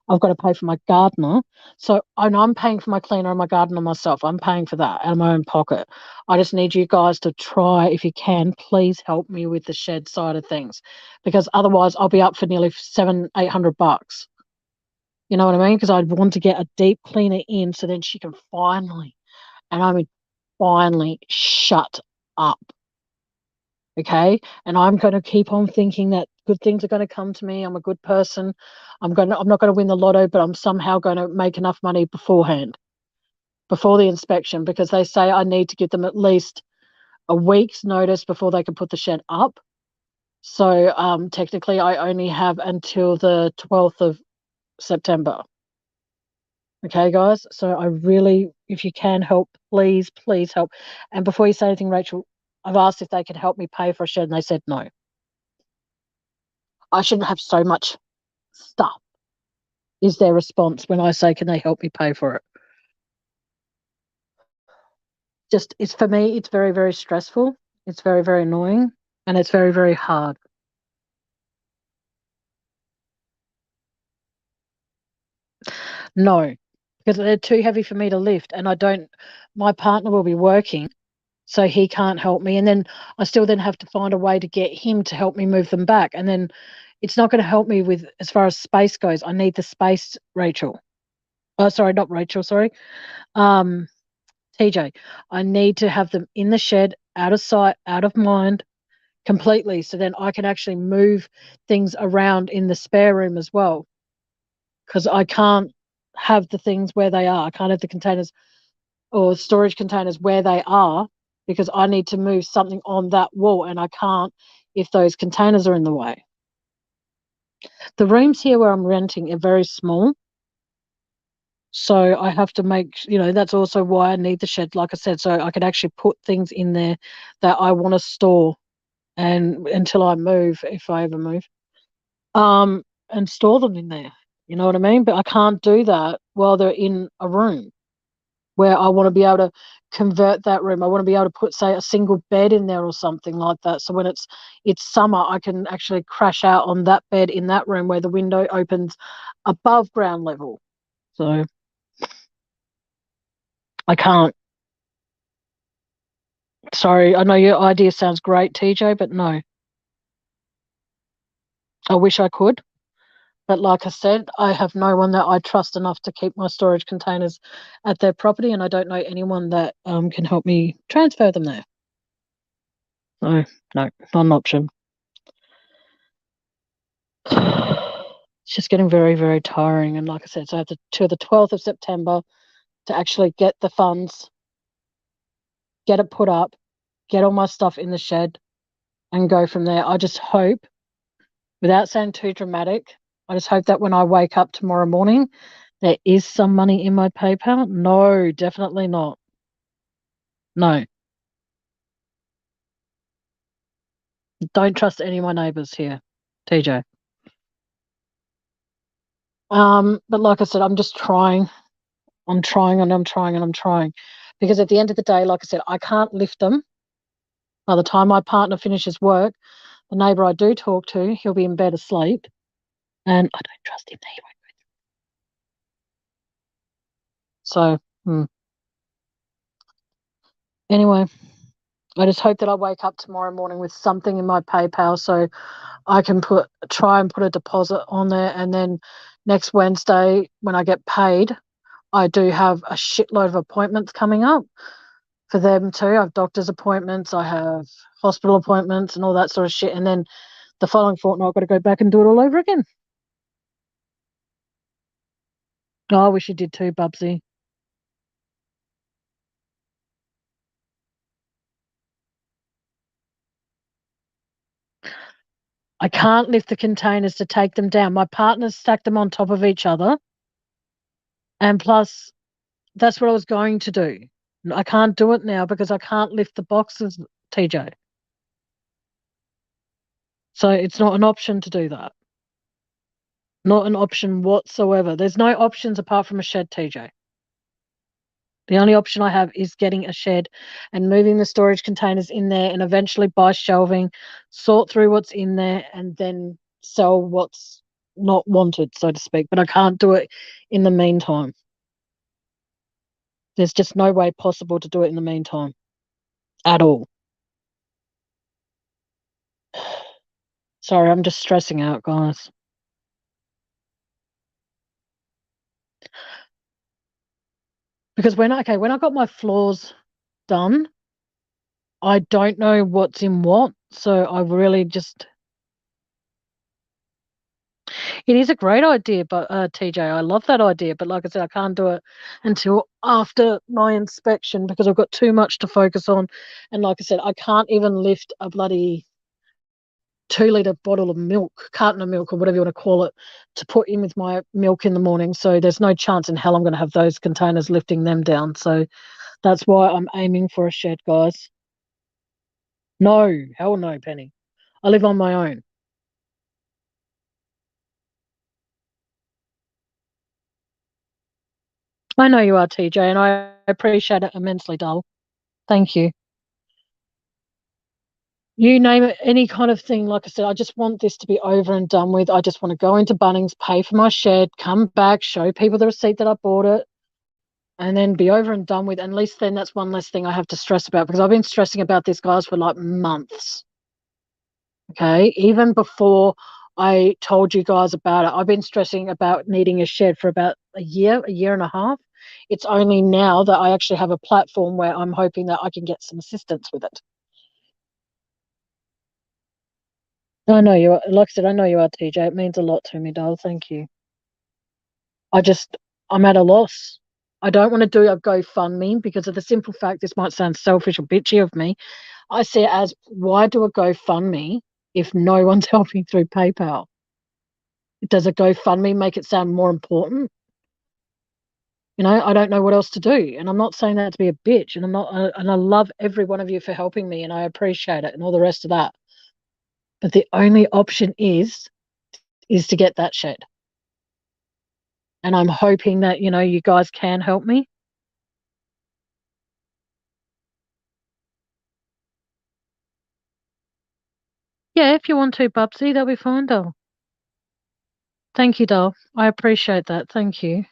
I've got to pay for my gardener. So and I'm paying for my cleaner and my gardener myself. I'm paying for that out of my own pocket. I just need you guys to try, if you can, please help me with the shed side of things, because otherwise I'll be up for nearly $700-800. You know what I mean? Because I'd want to get a deep cleaner in so then she can finally, and I mean finally, shut up. Okay, and I'm going to keep on thinking that good things are going to come to me. I'm a good person. I'm not going to win the lotto, but I'm somehow going to make enough money beforehand, before the inspection, because they say I need to give them at least a week's notice before they can put the shed up. So technically I only have until the 12th of September. Okay, guys. So I really, if you can help, please, please help. And before you say anything, Rachel, I've asked if they could help me pay for a shed, and they said no. I shouldn't have so much stuff, is their response when I say, can they help me pay for it? Just, it's for me, it's very, very stressful. It's very, very annoying, and it's very, very hard. No, because they're too heavy for me to lift, and my partner will be working, so he can't help me. And then I still then have to find a way to get him to help me move them back. And then it's not going to help me with, as far as space goes. I need the space, Rachel. Oh, sorry, not Rachel, sorry. TJ, I need to have them in the shed, out of sight, out of mind, completely. So then I can actually move things around in the spare room as well. Because I can't have the things where they are. I can't have the containers or storage containers where they are, because I need to move something on that wall, and I can't if those containers are in the way. The rooms here where I'm renting are very small. So I have to that's also why I need the shed, like I said, so I can actually put things in there that I want to store, and until I move, if I ever move, and store them in there. You know what I mean? But I can't do that while they're in a room where I want to be able to convert that room. I want to be able to put, say, a single bed in there or something like that. So when it's summer, I can actually crash out on that bed in that room where the window opens above ground level. So I can't. Sorry, I know your idea sounds great, TJ, but no. I wish I could. But like I said, I have no one that I trust enough to keep my storage containers at their property, and I don't know anyone that can help me transfer them there. So, no, not an option. It's just getting very, very tiring. And like I said, so I have to the 12th of September to actually get the funds, get it put up, get all my stuff in the shed, and go from there. I just hope, without sounding too dramatic, I just hope that when I wake up tomorrow morning, there is some money in my PayPal. No, definitely not. No. Don't trust any of my neighbours here, TJ. But like I said, I'm just trying. I'm trying and I'm trying and I'm trying. Because at the end of the day, like I said, I can't lift them. By the time my partner finishes work, the neighbour I do talk to, he'll be in bed asleep. And I don't trust him anyway. So, anyway, I just hope that I wake up tomorrow morning with something in my PayPal so I can try and put a deposit on there. And then next Wednesday, when I get paid, I do have a shitload of appointments coming up for them too. I have doctor's appointments, I have hospital appointments and all that sort of shit. And then the following fortnight, I've got to go back and do it all over again. Oh, I wish you did too, Bubsy. I can't lift the containers to take them down. My partner's stacked them on top of each other. And plus, that's what I was going to do. I can't do it now because I can't lift the boxes, TJ. So it's not an option to do that. Not an option whatsoever. There's no options apart from a shed, TJ. The only option I have is getting a shed and moving the storage containers in there, and eventually buy shelving, sort through what's in there, and then sell what's not wanted, so to speak, but I can't do it in the meantime. There's just no way possible to do it in the meantime at all. Sorry, I'm just stressing out, guys. Because when I got my floors done, I don't know what's in what, so I really just. It is a great idea, but TJ, I love that idea. But like I said, I can't do it until after my inspection because I've got too much to focus on. And like I said, I can't even lift a bloody 2 litre bottle of milk, carton of milk, or whatever you want to call it, to put in with my milk in the morning. So there's no chance in hell I'm going to have those containers lifting them down. So that's why I'm aiming for a shed, guys. No, hell no, Penny. I live on my own. I know you are, TJ, and I appreciate it immensely, doll. Thank you. You name it, any kind of thing. Like I said, I just want this to be over and done with. I just want to go into Bunnings, pay for my shed, come back, show people the receipt that I bought it, and then be over and done with. And at least then that's one less thing I have to stress about because I've been stressing about this, guys, for like months. Okay. Even before I told you guys about it, I've been stressing about needing a shed for about a year and a half. It's only now that I actually have a platform where I'm hoping that I can get some assistance with it. I know you are, like I said, I know you are, TJ. It means a lot to me, doll. Thank you. I'm at a loss. I don't want to do a GoFundMe because of the simple fact this might sound selfish or bitchy of me. I see it as why do a GoFundMe if no one's helping through PayPal? Does a GoFundMe make it sound more important? I don't know what else to do. And I'm not saying that to be a bitch. And and I love every one of you for helping me and I appreciate it and all the rest of that. But the only option is to get that shed. And I'm hoping that, you guys can help me. Yeah, if you want to, Bubsy, that'll be fine, doll. Thank you, doll. I appreciate that. Thank you.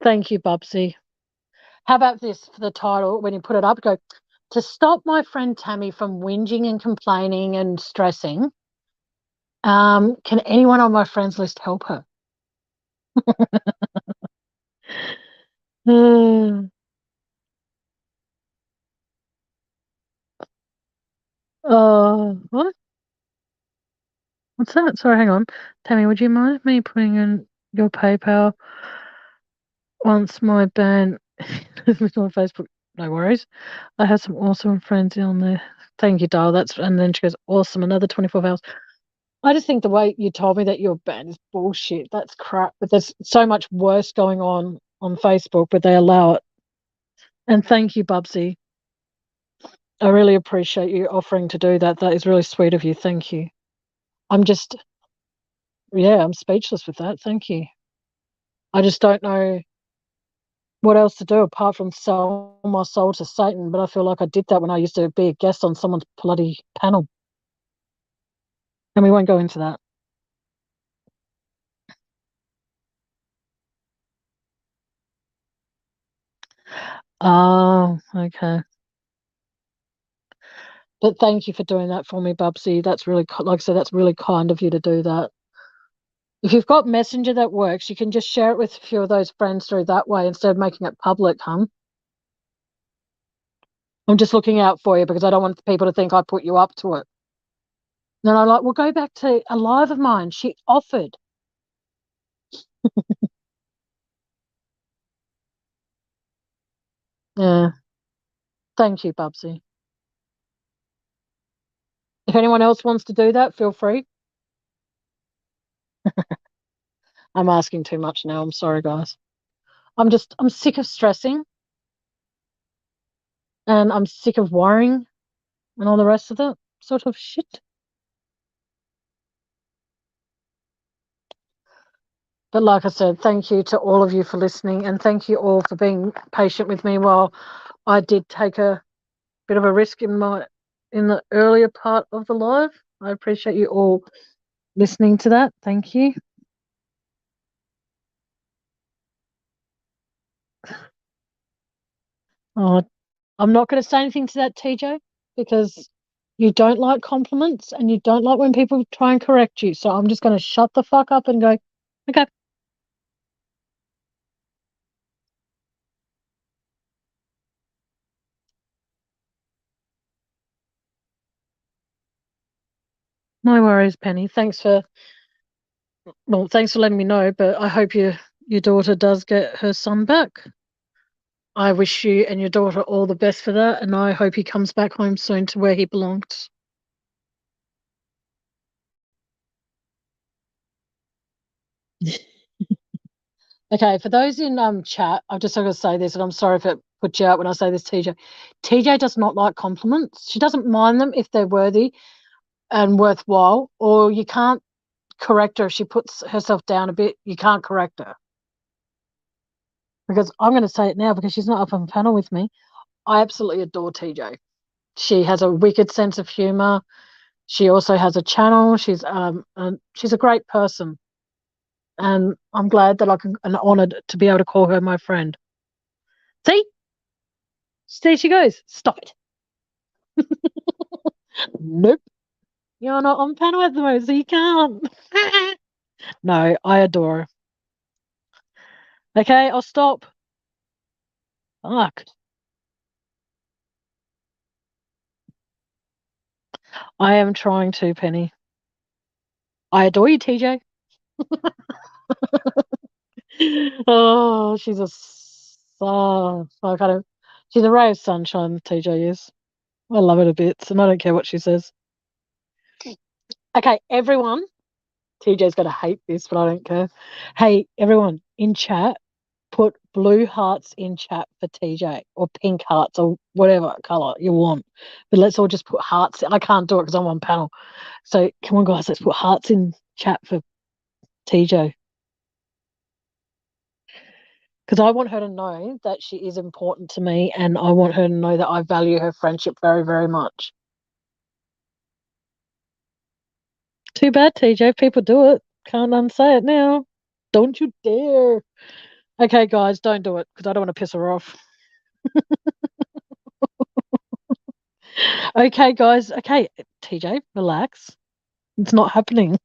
Thank you, Bubsy. How about this for the title when you put it up? Go, to stop my friend Tammy from whinging and complaining and stressing, can anyone on my friends list help her? What? What's that? Sorry, hang on. Tammy, would you mind me putting in your PayPal once my band is on Facebook? No worries. I have some awesome friends on there. Thank you, doll. And then she goes, awesome. Another 24 hours. I just think the way you told me that you're banned is bullshit. That's crap. But there's so much worse going on Facebook, but they allow it. And thank you, Bubsy. I really appreciate you offering to do that. That is really sweet of you. Thank you. I'm just, yeah, I'm speechless with that. Thank you. I just don't know what else to do apart from sell my soul to Satan. But I feel like I did that when I used to be a guest on someone's bloody panel. And we won't go into that. Oh, okay. But thank you for doing that for me, Bubsy. That's really, like I said, that's really kind of you to do that. If you've got Messenger that works, you can just share it with a few of those friends through that way instead of making it public, huh? I'm just looking out for you because I don't want people to think I put you up to it. Then I'm like, well, go back to a live of mine. She offered. Yeah. Thank you, Bubsy. If anyone else wants to do that, feel free. I'm asking too much now. I'm sorry, guys. I'm sick of stressing and I'm sick of worrying and all the rest of that sort of shit. But like I said, thank you to all of you for listening and thank you all for being patient with me while I did take a bit of a risk in my in the earlier part of the live. I appreciate you all listening to that. Thank you. Oh, I'm not going to say anything to that, TJ, because you don't like compliments and you don't like when people try and correct you. So I'm just going to shut the fuck up and go, okay. No worries, Penny. Thanks for letting me know, but I hope your daughter does get her son back. I wish you and your daughter all the best for that, and I hope he comes back home soon to where he belongs. Okay, for those in chat, I've just got to say this, and I'm sorry if it puts you out when I say this, TJ. TJ does not like compliments. She doesn't mind them if they're worthy and worthwhile, or you can't correct her if she puts herself down a bit. You can't correct her. Because I'm going to say it now because she's not up on the panel with me. I absolutely adore TJ. She has a wicked sense of humor. She also has a channel. She's a great person, and I'm glad that I can and honoured to be able to call her my friend. See, there she goes. Stop it. Nope, you're not on panel at the moment, so you can't. No, I adore her. Okay, I'll stop. Fuck. I am trying to, Penny. I adore you, TJ. Oh, she's a star. I kind of, she's a ray of sunshine. TJ is. I love it a bit, and I don't care what she says. Okay, everyone. TJ's gonna hate this, but I don't care. Hey, everyone in chat, put blue hearts in chat for TJ, or pink hearts, or whatever color you want. But let's all just put hearts. I can't do it because I'm on panel. So come on, guys, let's put hearts in chat for TJ. Because I want her to know that she is important to me, and I want her to know that I value her friendship very, very much. Too bad, TJ. People do it. Can't unsay it now. Don't you dare. Okay, guys, don't do it because I don't want to piss her off. Okay, guys. Okay, TJ, relax. It's not happening.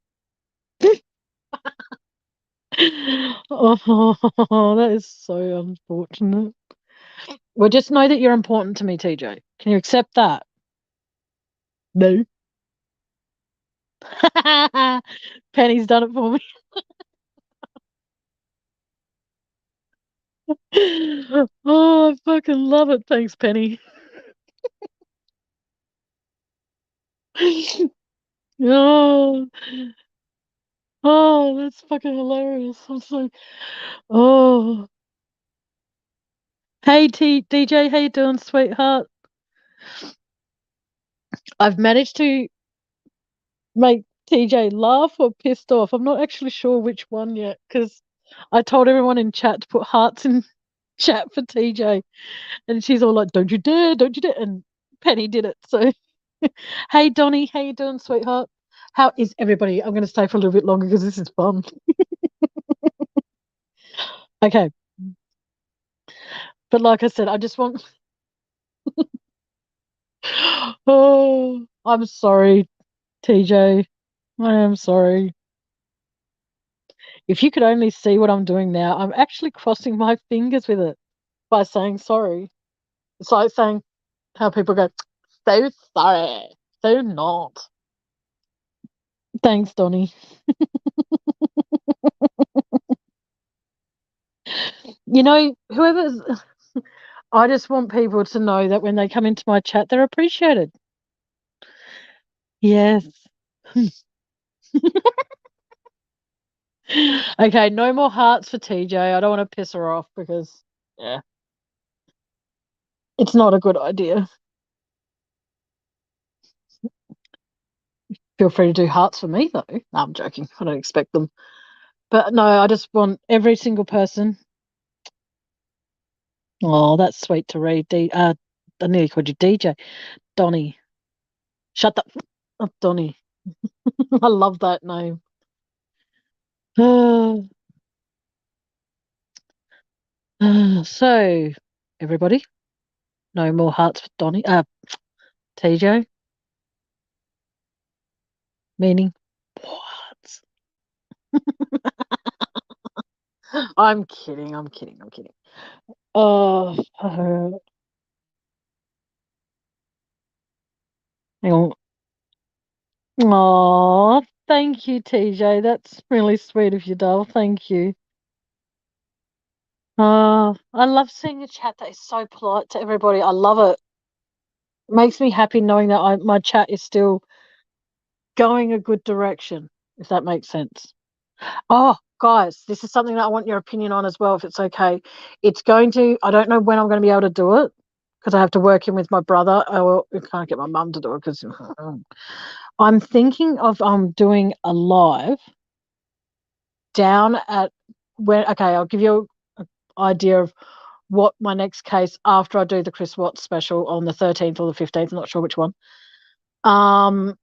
Oh, that is so unfortunate. Well, just know that you're important to me, TJ. Can you accept that? No. Penny's done it for me. Oh, I fucking love it. Thanks, Penny. Oh, oh, that's fucking hilarious. I'm so. Oh, hey, DJ, how you doing, sweetheart? I've managed to make TJ laugh or pissed off. I'm not actually sure which one yet because I told everyone in chat to put hearts in chat for TJ, and she's all like, "Don't you dare, don't you dare!" And Penny did it. So, hey, Donnie, how you doing, sweetheart? How is everybody? I'm going to stay for a little bit longer because this is fun. Okay, but like I said, I just want. Oh, I'm sorry, TJ. I am sorry. If you could only see what I'm doing now, I'm actually crossing my fingers with it by saying sorry. It's like saying how people go, so sorry, so not. Thanks, Donnie. You know, whoever's. I just want people to know that when they come into my chat, they're appreciated. Yes. Okay, no more hearts for TJ. I don't want to piss her off because, yeah, it's not a good idea. Feel free to do hearts for me, though. No, I'm joking. I don't expect them. But no, I just want every single person. Oh, that's sweet to read. I nearly called you DJ. Donnie. Shut the up, Donny. I love that name. So, everybody, no more hearts for Donny. TJ, meaning what? I'm kidding. I'm kidding. I'm kidding. Oh, hang on. Oh, thank you, TJ. That's really sweet of you, doll. Thank you. I love seeing a chat that is so polite to everybody. I love it. It makes me happy knowing that my chat is still going a good direction, if that makes sense. Oh, guys, this is something that I want your opinion on as well, if it's okay. I don't know when I'm going to be able to do it because I have to work in with my brother. I can't get my mum to do it because I'm thinking of doing a live down at okay, I'll give you an idea of what my next case after I do the Chris Watts special on the 13th or the 15th. I'm not sure which one. I'm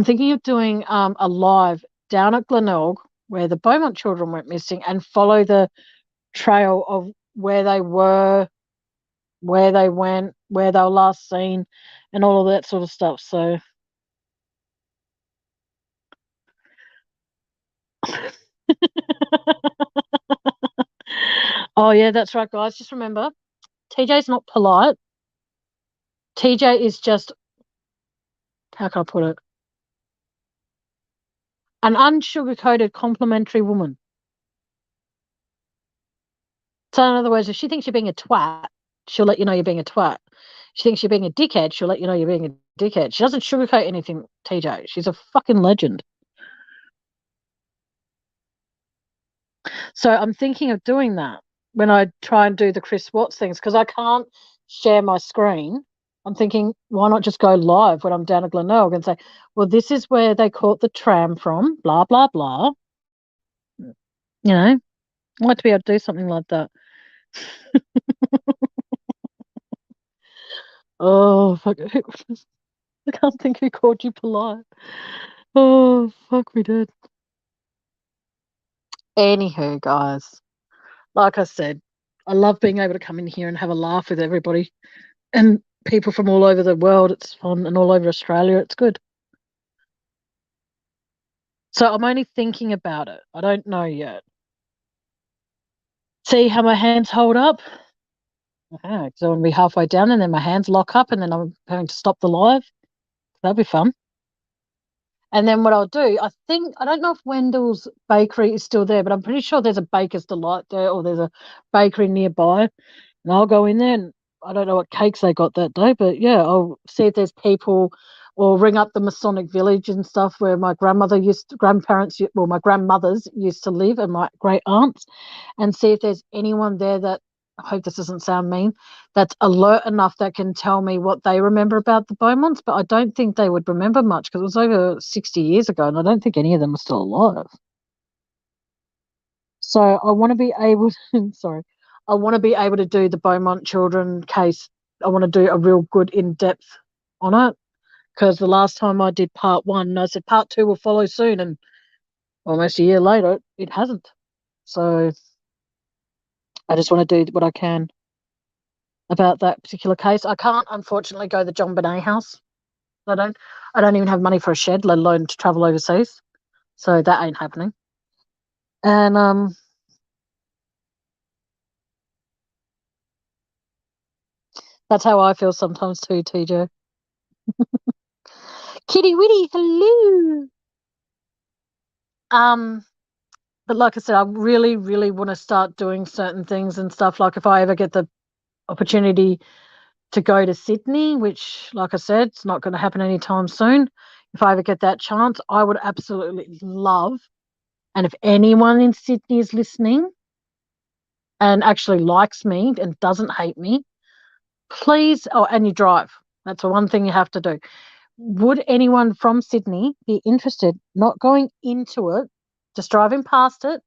thinking of doing a live down at Glenelg where the Beaumont children went missing and follow the trail of where they were, where they went, where they were last seen, and all of that sort of stuff. So, oh yeah, that's right, guys. Just remember, TJ's not polite. TJ is just, how can I put it? An unsugar-coated complimentary woman. So in other words, if she thinks you're being a twat, she'll let you know you're being a twat. She thinks you're being a dickhead, she'll let you know you're being a dickhead. She doesn't sugarcoat anything, TJ. She's a fucking legend. So I'm thinking of doing that when I try and do the Chris Watts things because I can't share my screen. I'm thinking, why not just go live when I'm down at Glenelg and say, well, this is where they caught the tram from, blah, blah, blah. You know, I'd like to be able to do something like that. Oh, fuck. I can't think who called you polite. Oh, fuck, we did. Anywho, guys, like I said, I love being able to come in here and have a laugh with everybody and people from all over the world. It's fun, and all over Australia. It's good. So I'm only thinking about it. I don't know yet. See how my hands hold up? Okay, so I'm going to be halfway down and then my hands lock up and then I'm having to stop the live. That'll be fun. And then what I'll do, I don't know if Wendell's Bakery is still there, but I'm pretty sure there's a Baker's Delight there or there's a bakery nearby. And I'll go in there and I don't know what cakes they got that day, but yeah, I'll see if there's people or ring up the Masonic Village and stuff where my my grandmothers used to live and my great aunts and see if there's anyone there that, I hope this doesn't sound mean, that's alert enough that can tell me what they remember about the Beaumonts, but I don't think they would remember much because it was over 60 years ago and I don't think any of them are still alive. So I want to be able to, sorry, I want to be able to do the Beaumont children case. I want to do a real good in-depth on it because the last time I did part one, I said part two will follow soon and almost a year later, it hasn't. So I just want to do what I can about that particular case. I can't, unfortunately, go to the John Bonet house. I don't even have money for a shed, let alone to travel overseas. So that ain't happening. And that's how I feel sometimes too, TJ. Kitty Witty, hello. But like I said, I really, really want to start doing certain things and stuff. Like if I ever get the opportunity to go to Sydney, which, like I said, it's not going to happen anytime soon. If I ever get that chance, I would absolutely love. And if anyone in Sydney is listening and actually likes me and doesn't hate me, please, oh, and you drive. That's the one thing you have to do. Would anyone from Sydney be interested, not going into it, just driving past it?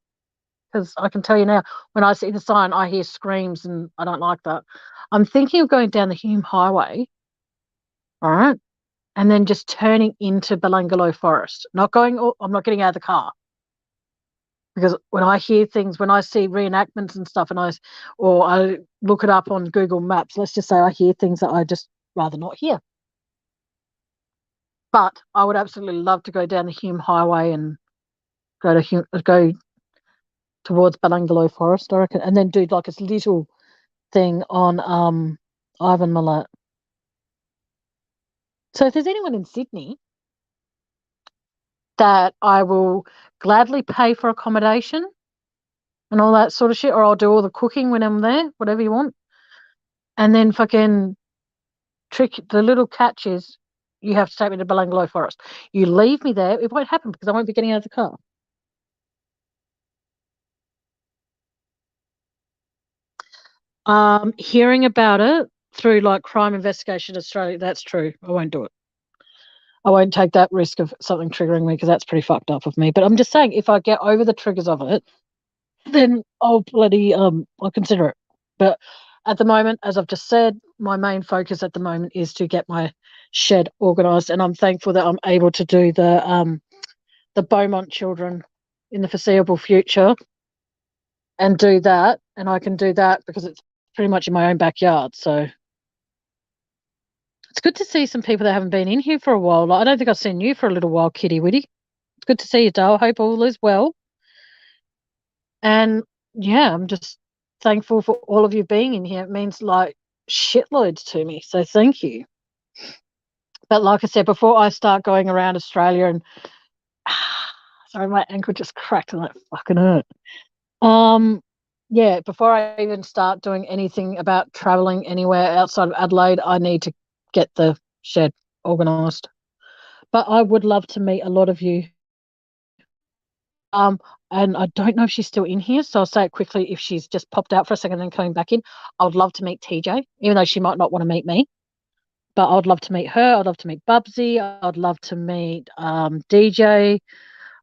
Because I can tell you now, when I see the sign, I hear screams and I don't like that. I'm thinking of going down the Hume Highway, all right, and then just turning into Belangolo Forest. Not going, I'm not getting out of the car. Because when I hear things, when I see reenactments and stuff, and I look it up on Google Maps, let's just say I hear things that I just rather not hear. But I would absolutely love to go down the Hume Highway and go towards Belangolo Forest, I reckon, and then do like a little thing on Ivan Milat. So if there's anyone in Sydney that I will gladly pay for accommodation and all that sort of shit, or I'll do all the cooking when I'm there, whatever you want. And then fucking the little catch is you have to take me to Belangolo Forest. You leave me there, it won't happen because I won't be getting out of the car. Hearing about it through like Crime Investigation Australia, that's true. I won't do it. I won't take that risk of something triggering me because that's pretty fucked up of me. But I'm just saying, if I get over the triggers of it, then I'll consider it. But at the moment, as I've just said, my main focus at the moment is to get my shed organised, and I'm thankful that I'm able to do the Beaumont children in the foreseeable future and do that, and I can do that because it's pretty much in my own backyard. So it's good to see some people that haven't been in here for a while. Like, I don't think I've seen you for a little while, Kitty Witty. It's good to see you, Dale. Hope all is well. And yeah, I'm just thankful for all of you being in here. It means like shitloads to me. So thank you. But like I said, before I start going around Australia and sorry, my ankle just cracked and that fucking hurt. Yeah, before I even start doing anything about traveling anywhere outside of Adelaide, I need to get the shed organised. But I would love to meet a lot of you. And I don't know if she's still in here, so I'll say it quickly if she's just popped out for a second and coming back in. I would love to meet TJ, even though she might not want to meet me. But I'd love to meet her. I'd love to meet Bubsy. I'd love to meet DJ,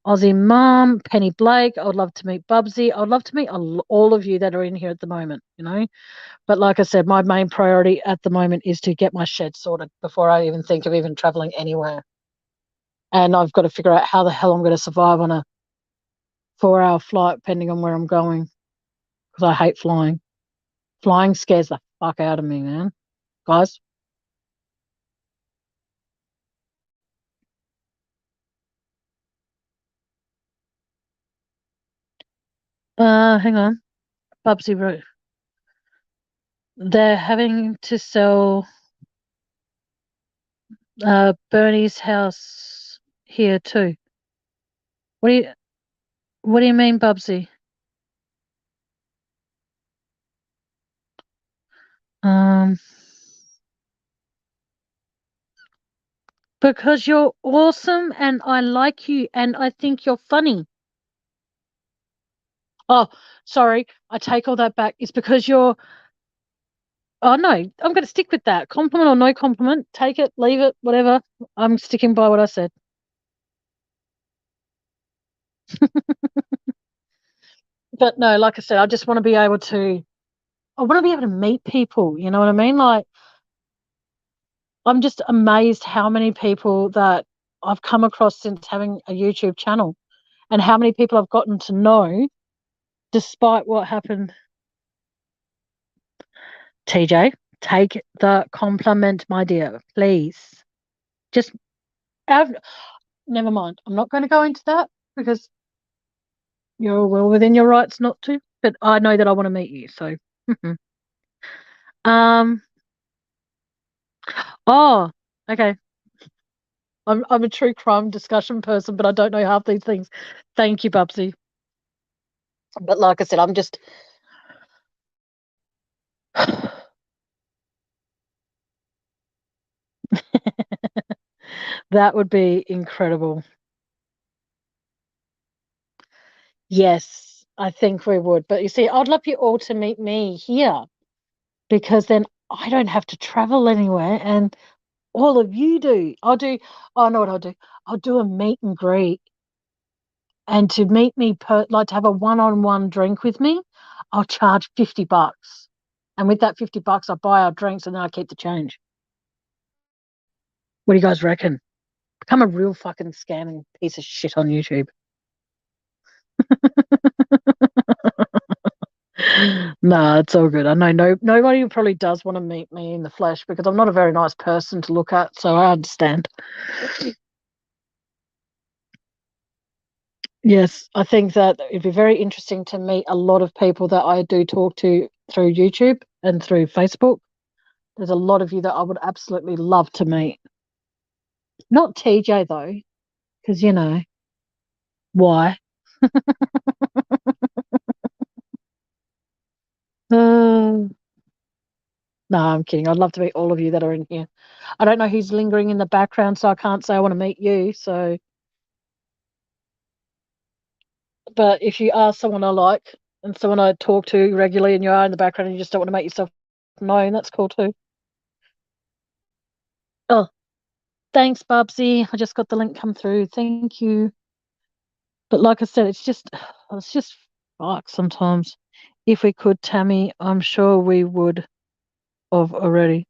Aussie Mum, Penny Blake. I'd love to meet Bubsy. I'd love to meet all of you that are in here at the moment, But like I said, my main priority at the moment is to get my shed sorted before I even think of even traveling anywhere. And I've got to figure out how the hell I'm going to survive on a 4-hour flight, depending on where I'm going, because I hate flying. Flying scares the fuck out of me, man. Guys? Hang on. Bubsy Roo. They're having to sell Bernie's house here too. What do you mean, Bubsy? Because you're awesome and I like you and I think you're funny. Oh, sorry. I take all that back. It's because you're. Oh, no. I'm going to stick with that. Compliment or no compliment. Take it, leave it, whatever. I'm sticking by what I said. But no, like I said, I just want to be able to. I want to be able to meet people. You know what I mean? Like, I'm just amazed how many people that I've come across since having a YouTube channel and how many people I've gotten to know despite what happened. TJ, take the compliment, my dear, please. Just never mind. I'm not going to go into that because you're well within your rights not to. But I know that I want to meet you. So, um, oh, okay. I'm a true crime discussion person, but I don't know half these things. Thank you, Bubsy. But like I said, I'm just. That would be incredible. Yes, I think we would. But you see, I'd love you all to meet me here because then I don't have to travel anywhere and all of you do. I know what I'll do. I'll do a meet and greet. And to meet me, like to have a one-on-one drink with me, I'll charge $50. And with that $50, I buy our drinks and then I keep the change. What do you guys reckon? Become a real fucking scamming piece of shit on YouTube. Nah, it's all good. I know nobody probably does want to meet me in the flesh because I'm not a very nice person to look at, so I understand. Yes, I think that it'd be very interesting to meet a lot of people that I do talk to through YouTube and through Facebook. There's a lot of you that I would absolutely love to meet. Not TJ though, because why? No, I'm kidding. I'd love to meet all of you that are in here. I don't know who's lingering in the background, so I can't say I want to meet you. So, but if you are someone I like and someone I talk to regularly and you are in the background and you just don't want to make yourself known, that's cool too. Oh, thanks, Bubsy. I just got the link come through. Thank you. But like I said, it's just fuck sometimes. If we could, Tammy, I'm sure we would have already.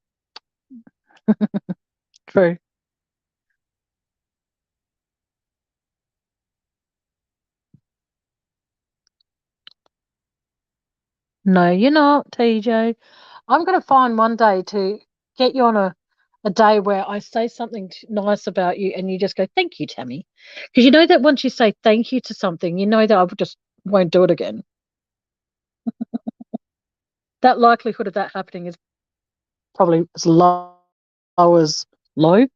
True. No, you're not, TJ. I'm going to find one day to get you on a day where I say something nice about you and you just go, thank you, Tammy. Because you know that once you say thank you to something, you know that I just won't do it again. That likelihood of that happening is probably as low as low.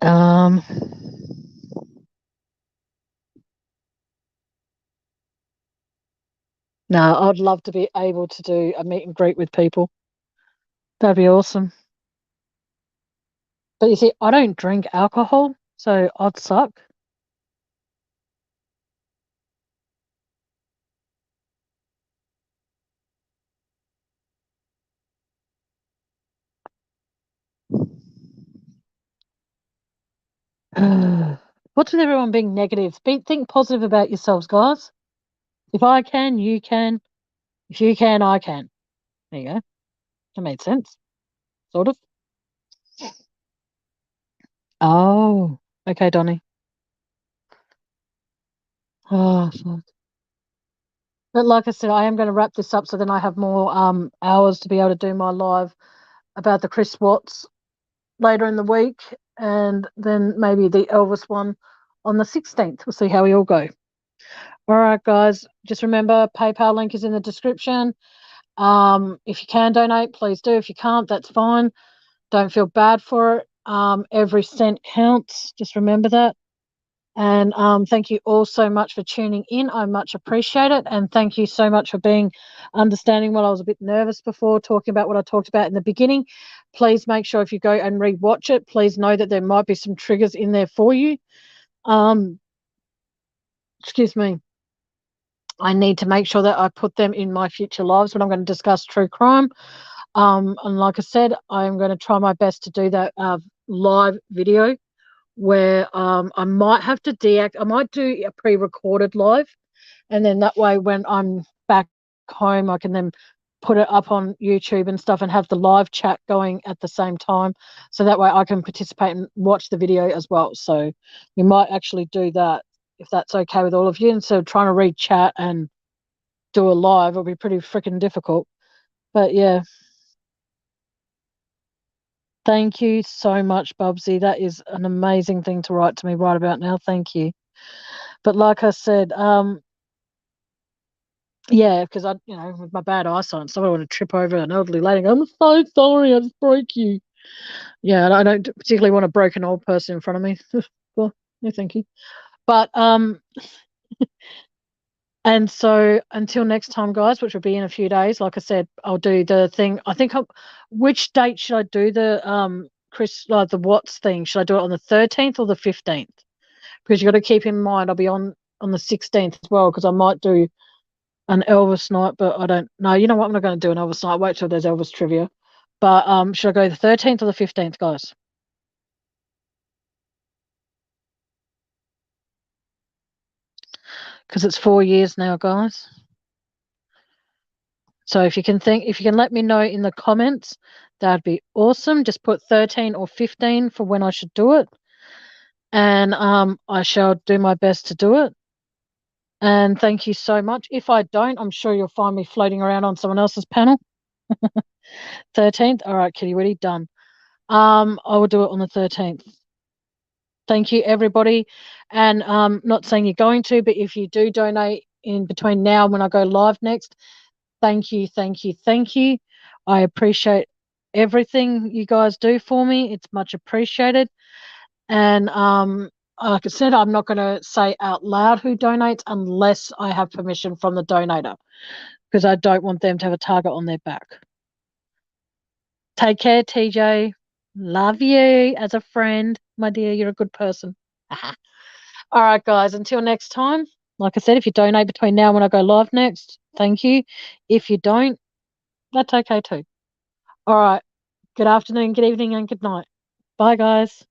Um, no, I'd love to be able to do a meet and greet with people. That'd be awesome. But you see, I don't drink alcohol, so I'd suck. What's with everyone being negative? Think positive about yourselves, guys. If I can, you can. If you can, I can. There you go. That made sense. Sort of. Oh, okay, Donny. Oh, fuck. But like I said, I am going to wrap this up so then I have more hours to be able to do my live about the Chris Watts later in the week, and then maybe the Elvis one on the 16th. We'll see how we all go. All right, guys. Just remember, PayPal link is in the description. If you can donate, please do. If you can't, that's fine. Don't feel bad for it. Every cent counts. Just remember that. And thank you all so much for tuning in. I much appreciate it. And thank you so much for being understanding while I was a bit nervous before talking about what I talked about in the beginning. Please make sure if you go and rewatch it, please know that there might be some triggers in there for you. Excuse me. I need to make sure that I put them in my future lives when I'm going to discuss true crime. And like I said, I'm going to try my best to do that live video where I might have to I might do a pre-recorded live, and then that way when I'm back home, I can then put it up on YouTube and stuff and have the live chat going at the same time. So that way I can participate and watch the video as well. So we might actually do that if that's okay with all of you. Instead of trying to read chat and do a live, it'll be pretty freaking difficult. But yeah, thank you so much, Bubsy. That is an amazing thing to write to me right about now. Thank you. But like I said, yeah, because with my bad eyesight, someone want to trip over an elderly lady. I'm so sorry, I just broke you. Yeah, and I don't particularly want a broken old person in front of me. Well, no, thank you. But and so until next time, guys, which will be in a few days. Like I said, I'll do the thing. I think which date should I do the Chris the Watts thing? Should I do it on the 13th or the 15th? Because you got to keep in mind I'll be on the 16th as well because I might do an Elvis night, but I don't know. You know what? I'm not going to do an Elvis night. Wait till there's Elvis trivia. But should I go the 13th or the 15th, guys? Because it's 4 years now, guys. So if you can let me know in the comments That'd be awesome. Just put 13 or 15 for when I should do it. And I shall do my best to do it. And thank you so much. If I don't, I'm sure you'll find me floating around on someone else's panel. 13th. All right, Kitty Witty, done. I will do it on the 13th. Thank you, everybody. And not saying you're going to, but if you do donate in between now and when I go live next, thank you, thank you, thank you. I appreciate everything you guys do for me. It's much appreciated. And like I said, I'm not going to say out loud who donates unless I have permission from the donator, because I don't want them to have a target on their back. Take care, TJ. Love you as a friend, my dear. You're a good person. All right, guys, until next time. Like I said, if you donate between now and when I go live next, thank you. If you don't, that's okay too. All right. Good afternoon, good evening, and good night. Bye, guys.